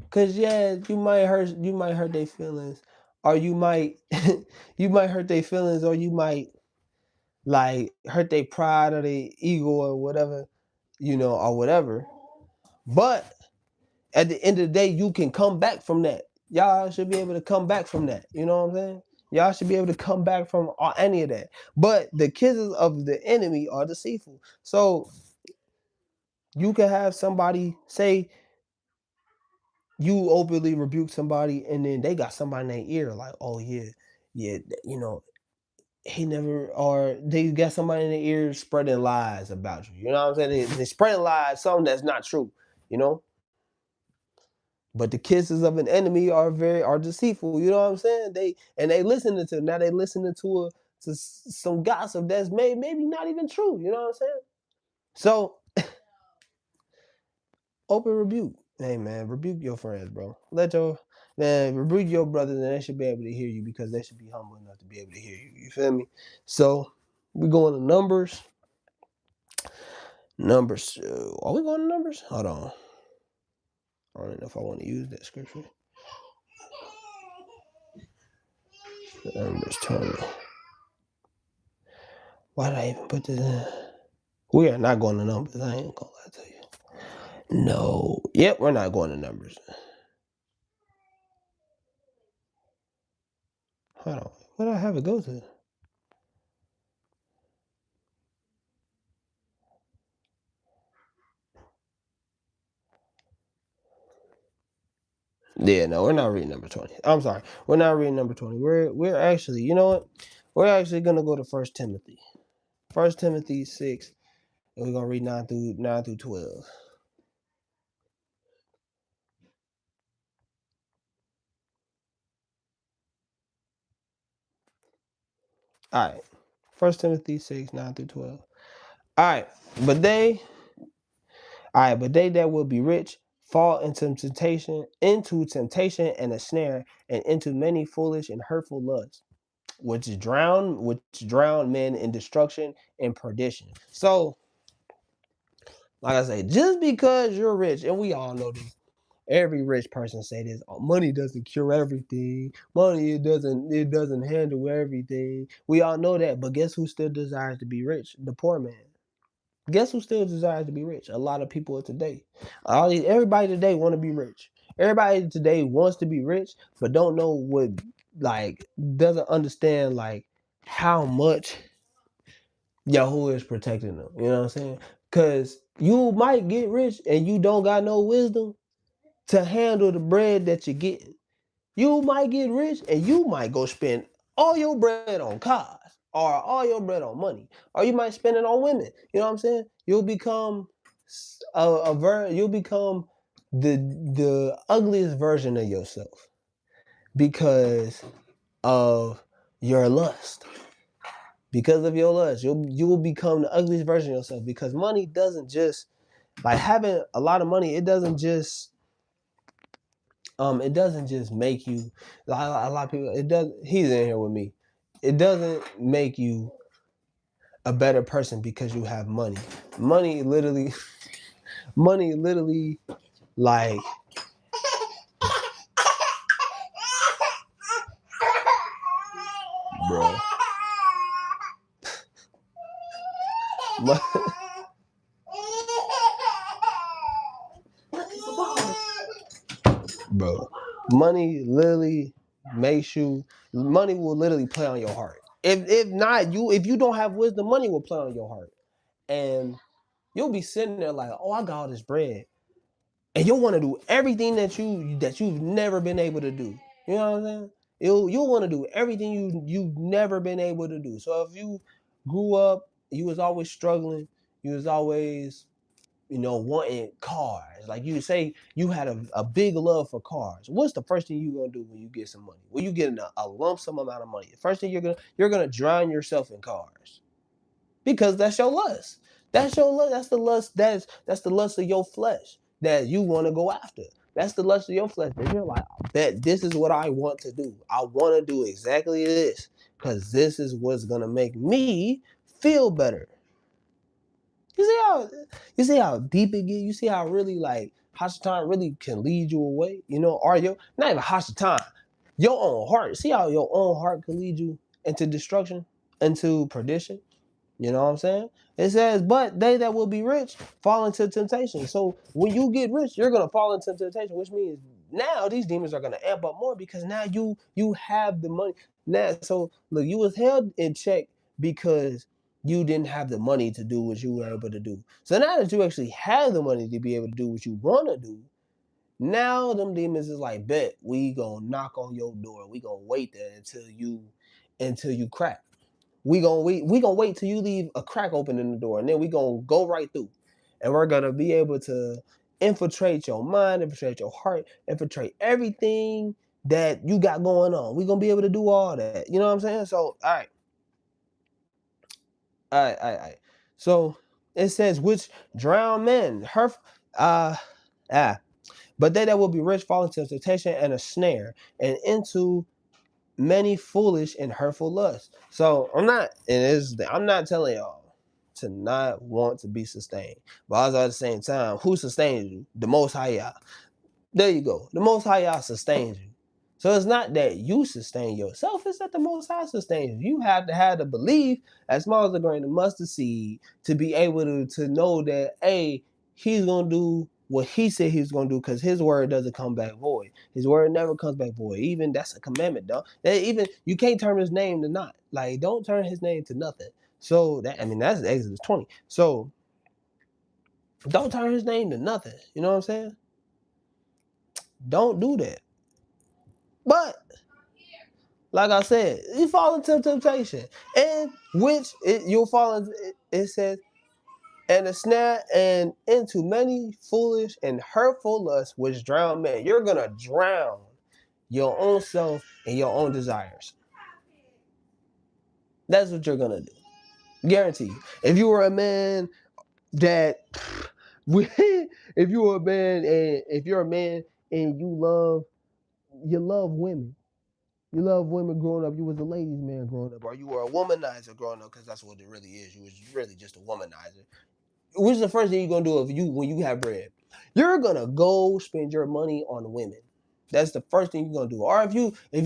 Cause yeah, you might hurt their feelings, or you might you might hurt their feelings, or you might like hurt their pride or their ego or whatever, or whatever. But at the end of the day, you can come back from that. Y'all should be able to come back from that. You know what I'm saying? Y'all should be able to come back from any of that. But the kisses of the enemy are deceitful. So you can have somebody say you openly rebuke somebody, and then they got somebody in their ear like, oh yeah, yeah, he never, or they got somebody in their ear spreading lies about you. You know what I'm saying? They spreading lies, something that's not true. You know. But the kisses of an enemy are deceitful. You know what I'm saying? They listening to now they listening to some gossip that's maybe not even true. You know what I'm saying? So open rebuke. Hey man, rebuke your friends, bro. Rebuke your brothers, and they should be able to hear you because they should be humble enough to be able to hear you. You feel me? So we going to Numbers. Numbers. Are we going to Numbers? Hold on. I don't know if I want to use that scripture. Numbers 20. Why did I even put this in? We are not going to Numbers. I ain't gonna lie to you. No. Yep, we're not going to Numbers. Hold on. What did I have it go to? Yeah, no, we're not reading number 20. I'm sorry. We're not reading number 20. We're actually, you know what? We're actually gonna go to 1 Timothy. 1 Timothy 6. And we're gonna read 9 through 12. Alright. 1 Timothy 6, 9 through 12. Alright. But they that will be rich fall into temptation and a snare, and into many foolish and hurtful lusts, which drown men in destruction and perdition. So, like I say, just because you're rich, and we all know this, every rich person say this: oh, money doesn't cure everything. Money it doesn't handle everything. We all know that, but guess who still desires to be rich? The poor man. Guess who still desires to be rich? A lot of people today. Everybody today want to be rich. Everybody today wants to be rich, but don't know doesn't understand how much Yahoo is protecting them. You know what I'm saying? Because you might get rich and you don't got no wisdom to handle the bread that you're getting. You might get rich and you might go spend all your bread on cars, or all your bread on money, or you might spend it on women. You know what I'm saying? You'll become you'll become the ugliest version of yourself because of your lust. Because of your lust, you will become the ugliest version of yourself, because money doesn't just having a lot of money. It doesn't just make you a lot of people. It does. He's in here with me. It doesn't make you a better person because you have money. Money literally, money literally, like, bro. Bro, money literally makes you. Money will literally play on your heart. If you don't have wisdom, money will play on your heart, and you'll be sitting there like, oh, I got all this bread, and you'll want to do everything that you've never been able to do. You know what I'm saying? You'll want to do everything you've never been able to do. So if you grew up, you was always struggling, you was always wanting cars. Like you say, you had a big love for cars. What's the first thing you're gonna do when you get some money? When you get a lump sum amount of money, the first thing you're gonna drown yourself in cars because that's your lust. That's your lust. That's the lust. That's the lust of your flesh that you want to go after. That's the lust of your flesh that you're like, that this is what I want to do. I want to do exactly this because this is what's gonna make me feel better. You see how deep it gets. You see how really like Hashatan really can lead you away. Or not even Hashatan, your own heart. See how your own heart can lead you into destruction, into perdition. You know what I'm saying? It says, but they that will be rich fall into temptation. So when you get rich, you're gonna fall into temptation, which means now these demons are gonna amp up more because now you have the money. Now, so look, you was held in check because you didn't have the money to do what you were able to do. So now that you actually have the money to be able to do what you wanna do, now them demons is like, bet we gonna knock on your door. We gonna wait there until you crack. We gonna wait till you leave a crack open in the door, and then we gonna go right through, and we're gonna be able to infiltrate your mind, infiltrate your heart, infiltrate everything that you got going on. We gonna be able to do all that. You know what I'm saying? So all right. So it says, which drown men, her, uh, ah, but they that will be rich fall into temptation and a snare, and into many foolish and hurtful lusts. So I'm not telling y'all to not want to be sustained. But also at the same time, who sustains you? The Most High Yah. There you go. The Most High Yah sustains you. So it's not that you sustain yourself, it's that the Most High sustains you. You have to have the belief, as small as a grain of mustard seed, to be able to know that, hey, he's going to do what he said he's going to do, because his word doesn't come back void. His word never comes back void. Even that's a commandment, though. Even you can't turn his name to naught. Like, don't turn his name to nothing. So that's Exodus 20. So don't turn his name to nothing. You know what I'm saying? Don't do that. But like I said, you fall into temptation, and you'll fall into. It says, and a snare, and into many foolish and hurtful lusts which drown men. You're gonna drown your own self and your own desires. That's what you're gonna do. Guarantee you. If you were a man that, if you were a man, and if you're a man and you love women. You love women growing up. You was a ladies' man growing up, or you were a womanizer growing up, because that's what it really is. You was really just a womanizer. Which is the first thing you're gonna do when you have bread? You're gonna go spend your money on women. That's the first thing you're gonna do. Or if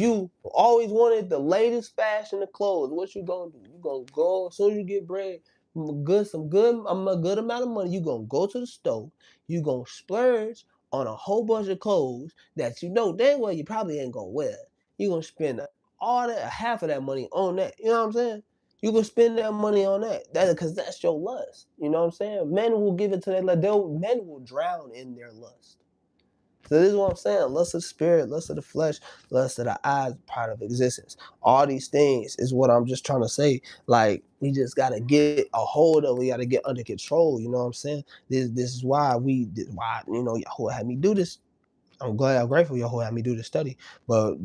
you always wanted the latest fashion of clothes, what you gonna do? You gonna go as soon as you get bread, a good amount of money. You gonna go to the store. You gonna splurge on a whole bunch of clothes that you know damn well you probably ain't gonna wear. You gonna spend half of that money on that. You know what I'm saying? You can spend that money on that. Because that's your lust. You know what I'm saying? Men will give it to their lust. Men will drown in their lust. So this is what I'm saying. Lust of the spirit, lust of the flesh, lust of the eyes, part of existence. All these things is what I'm just trying to say. Like, we just gotta get a hold of. We gotta get under control. You know what I'm saying? This is why Yahuwah had me do this. I'm grateful Yahuwah had me do this study. But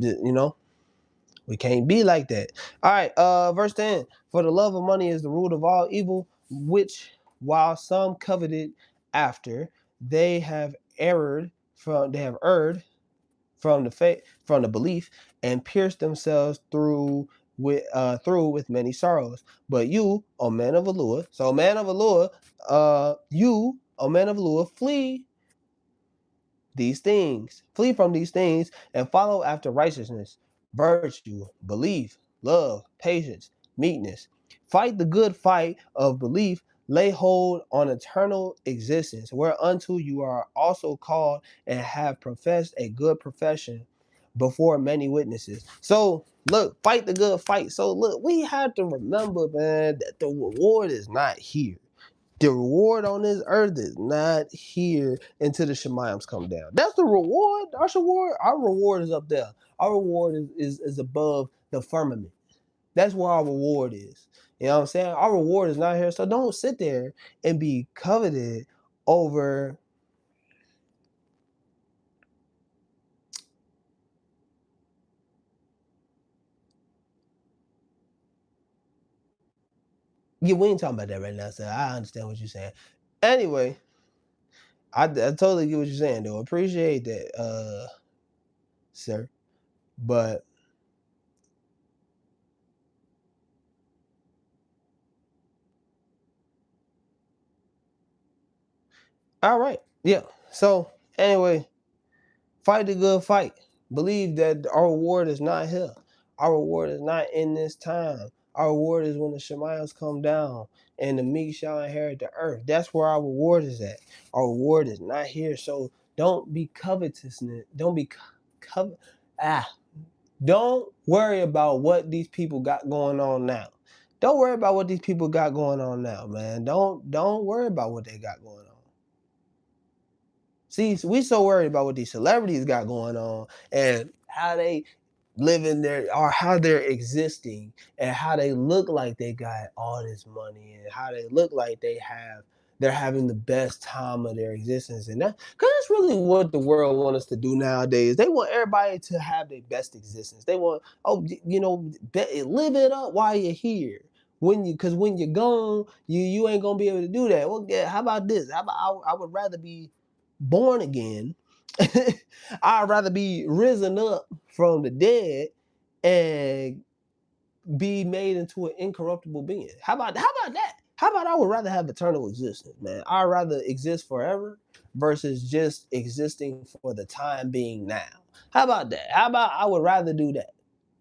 we can't be like that. All right, verse 10. For the love of money is the root of all evil, which while some coveted after, they have erred from the faith, from the belief, and pierced themselves through with many sorrows. But you, O man of Allure, so man of Allure, you, O man of Allure, flee from these things, and follow after righteousness, virtue, belief, love, patience, meekness. Fight the good fight of belief. Lay hold on eternal existence, whereunto you are also called, and have professed a good profession before many witnesses. So look, fight the good fight. So look, we have to remember, man, that the reward is not here. The reward on this earth is not here until the Shemaim's come down. That's the reward. Our reward is up there. Our reward is above the firmament. That's where our reward is. You know what I'm saying? Our reward is not here. So don't sit there and be coveted over. Yeah, we ain't talking about that right now, so I understand what you're saying. Anyway, I totally get what you're saying, though. Appreciate that, sir. But all right, yeah. So anyway, fight the good fight. Believe that our reward is not here. Our reward is not in this time. Our reward is when the Shemayos come down and the meek shall inherit the earth. That's where our reward is at. Our reward is not here. So don't be covetousness. Don't be covet. Ah, don't worry about what these people got going on now. Don't worry about what these people got going on now, man. Don't worry about what they got going on. See, we so worried about what these celebrities got going on and how they living their or how they're existing and how they look like they got all this money and how they look like they're having the best time of their existence. And that because that's really what the world wants us to do nowadays. They want everybody to have their best existence. They want, oh, live it up while you're here. Because when you're gone, you ain't gonna be able to do that. Well, yeah, how about this? How about I would rather be born again. I'd rather be risen up from the dead and be made into an incorruptible being. How about that? How about I would rather have eternal existence, man? I'd rather exist forever versus just existing for the time being now. How about that? How about I would rather do that?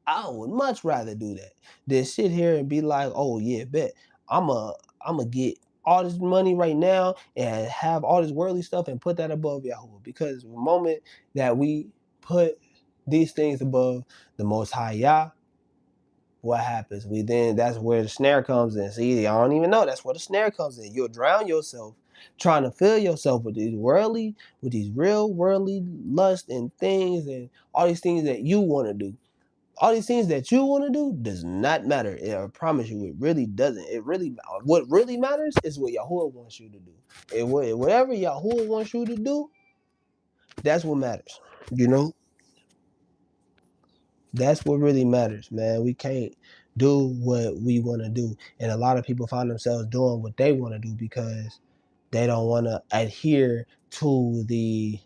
I would much rather do that than sit here and be like, oh yeah, bet I'm a I'm gonna get all this money right now and have all this worldly stuff and put that above Yahweh. Because the moment that we put these things above the Most High Yah, what happens? That's where the snare comes in. See, I don't even know. That's where the snare comes in. You'll drown yourself trying to fill yourself with these real worldly lust and things and all these things that you want to do. All these things that you want to do does not matter. I promise you, it really doesn't. What really matters is what Yahuwah wants you to do. And whatever Yahuwah wants you to do, that's what matters. You know, that's what really matters, man. We can't do what we want to do, and a lot of people find themselves doing what they want to do because they don't want to adhere to the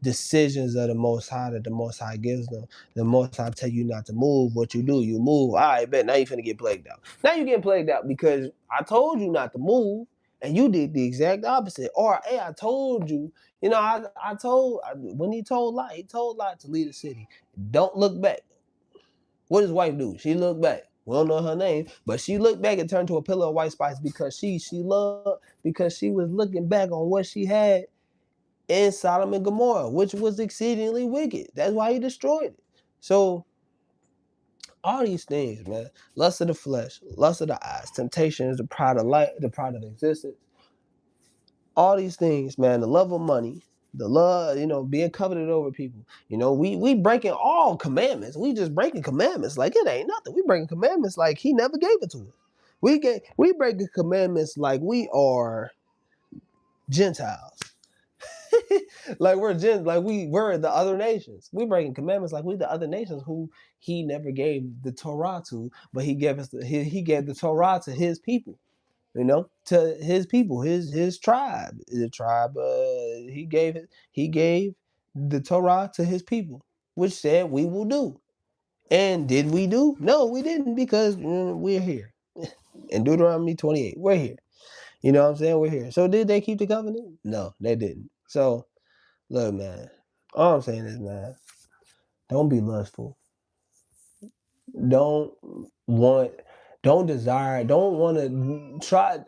decisions of the Most High that the Most High gives them. The Most High tell you not to move. What you do, you move. All right, bet now you finna get plagued out. Now you getting plagued out because I told you not to move, and you did the exact opposite. Or hey, I told you. You know, when he told Lot to leave the city. Don't look back. What does wife do? She looked back. We don't know her name, but she looked back and turned to a pillar of white spice because she was looking back on what she had in Sodom and Gomorrah, which was exceedingly wicked. That's why he destroyed it. So all these things, man, lust of the flesh, lust of the eyes, temptations, the pride of life, the pride of existence, all these things, man, the love of money, the love, being coveted over people. We breaking all commandments. We just breaking commandments like it ain't nothing. We breaking commandments like he never gave it to us. We breaking commandments like we are Gentiles. Like we're the other nations. We breaking commandments like we the other nations who he never gave the Torah to, but he gave us he gave the Torah to his people. To his people, his tribe, the tribe. He gave the Torah to his people, which said we will do. And did we do? No, we didn't because we're here. In Deuteronomy 28, we're here. You know what I'm saying? We're here. So did they keep the covenant? No, they didn't. So look, man, all I'm saying is, man, don't be lustful. Don't want, don't desire, don't want to try,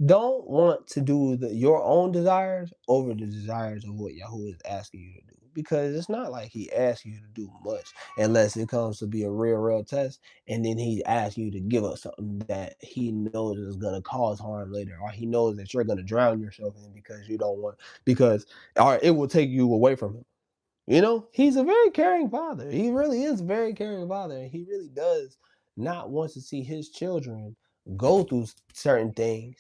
don't want to do your own desires over the desires of what Yahoo is asking you to do. Because it's not like he asks you to do much unless it comes to be a real test. And then he asks you to give up something that he knows is going to cause harm later. Or he knows that you're going to drown yourself in because you don't want, because or it will take you away from him. He's a very caring father. He really is a very caring father. And he really does not want to see his children go through certain things.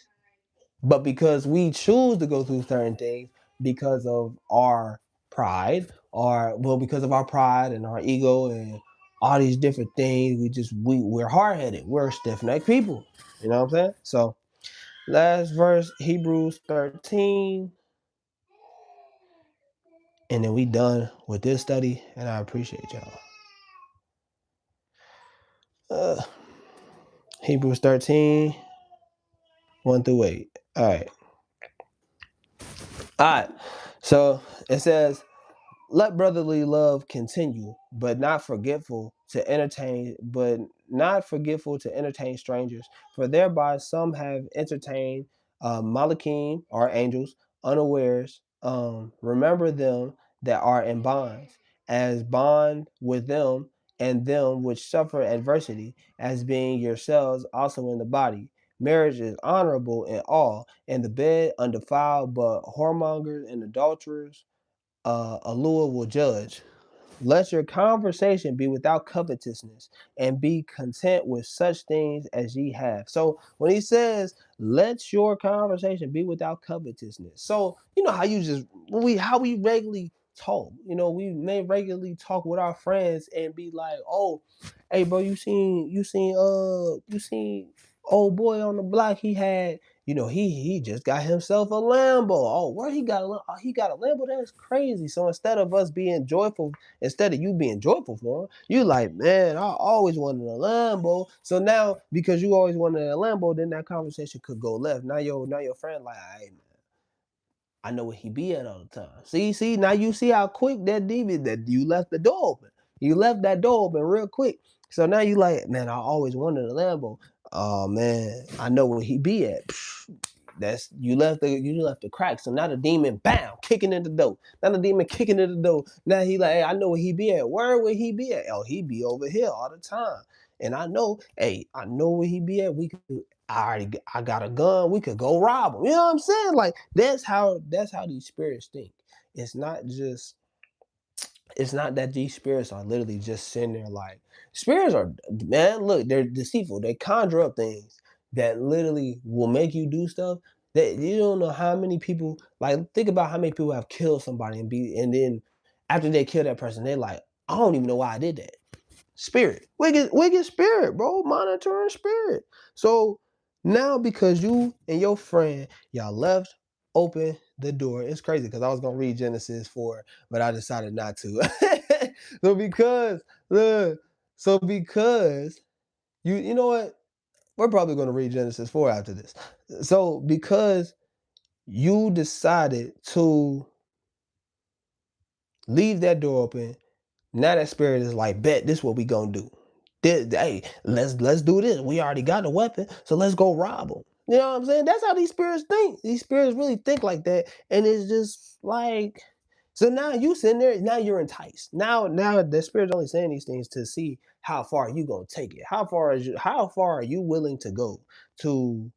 But because we choose to go through certain things because of our pride, because of our pride and our ego and all these different things, we're hard headed. We're stiff necked people. You know what I'm saying? So last verse, Hebrews 13. And then we done with this study, and I appreciate y'all. Uh, Hebrews 13, 1 through 8. All right. All right. So it says, let brotherly love continue, not forgetful to entertain strangers, for thereby some have entertained Malachim or angels unawares. Remember them that are in bonds, as bond with them and them which suffer adversity, as being yourselves also in the body. Marriage is honorable in all, and the bed undefiled, but whoremongers and adulterers Alua will judge. Let your conversation be without covetousness, and be content with such things as ye have. So when he says, let your conversation be without covetousness. So you know how you just how we regularly talk. We may regularly talk with our friends and be like, oh, hey bro, you seen old boy on the block, he just got himself a Lambo. Oh, where he got he got a Lambo? That's crazy. So instead of you being joyful for him, you like, man, I always wanted a Lambo. So now, because you always wanted a Lambo, then that conversation could go left. Now your friend like, hey man, I know where he be at all the time. See, now you see how quick that demon that you left the door open. You left that door open real quick. So now you like, man, I always wanted a Lambo. Oh man, I know where he be at. That's you left the crack. So now the demon, bam, kicking in the door. Now the demon kicking in the door. Now he like, hey, I know where he be at. Where would he be at? Oh, he be over here all the time. And I know where he be at. I got a gun. We could go rob him. You know what I'm saying? Like that's how these spirits think. It's not just it's not that these spirits are literally just sitting there like spirits are, man, look, they're deceitful. They conjure up things that literally will make you do stuff that you don't know how many people, like, think about how many people have killed somebody and then after they kill that person, they're like, I don't even know why I did that. Spirit. Wicked spirit, bro. Monitoring spirit. So now because you and your friend, y'all left open the door. It's crazy because I was gonna read Genesis 4, but I decided not to. so because look, so because you know what? We're probably gonna read Genesis 4 after this. So because you decided to leave that door open, now that spirit is like, bet this what we gonna do. Hey, let's do this. We already got a weapon, so let's go rob them. You know what I'm saying? That's how these spirits think. These spirits really think like that, and it's just like, so now you sitting there, now you're enticed. Now the spirit's only saying these things to see how far you gonna take it. How far are you willing to go to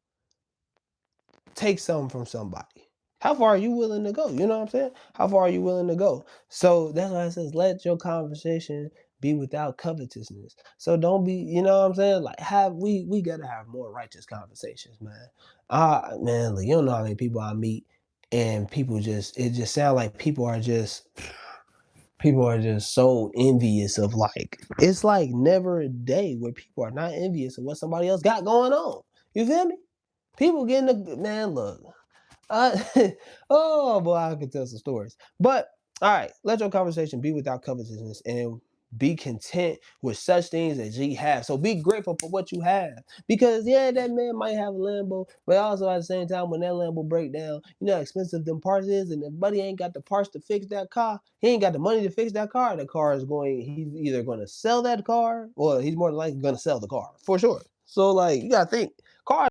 take something from somebody? How far are you willing to go? You know what I'm saying? How far are you willing to go? So that's why it says, let your conversation be without covetousness. So don't be, you know what I'm saying? Like we gotta have more righteous conversations, man. Man, look, you don't know how many people I meet and it just sounds like people are just so envious of, like, it's like never a day where people are not envious of what somebody else got going on. You feel me? People getting the man, look. Uh, oh boy, I could tell some stories. But all right, let your conversation be without covetousness and be content with such things as ye have. So be grateful for what you have. Because yeah, that man might have a Lambo, but also at the same time, when that Lambo break down, you know how expensive them parts is, and if buddy ain't got the parts to fix that car, he ain't got the money to fix that car. He's either gonna sell that car or he's more than likely gonna sell the car for sure. So like you gotta think.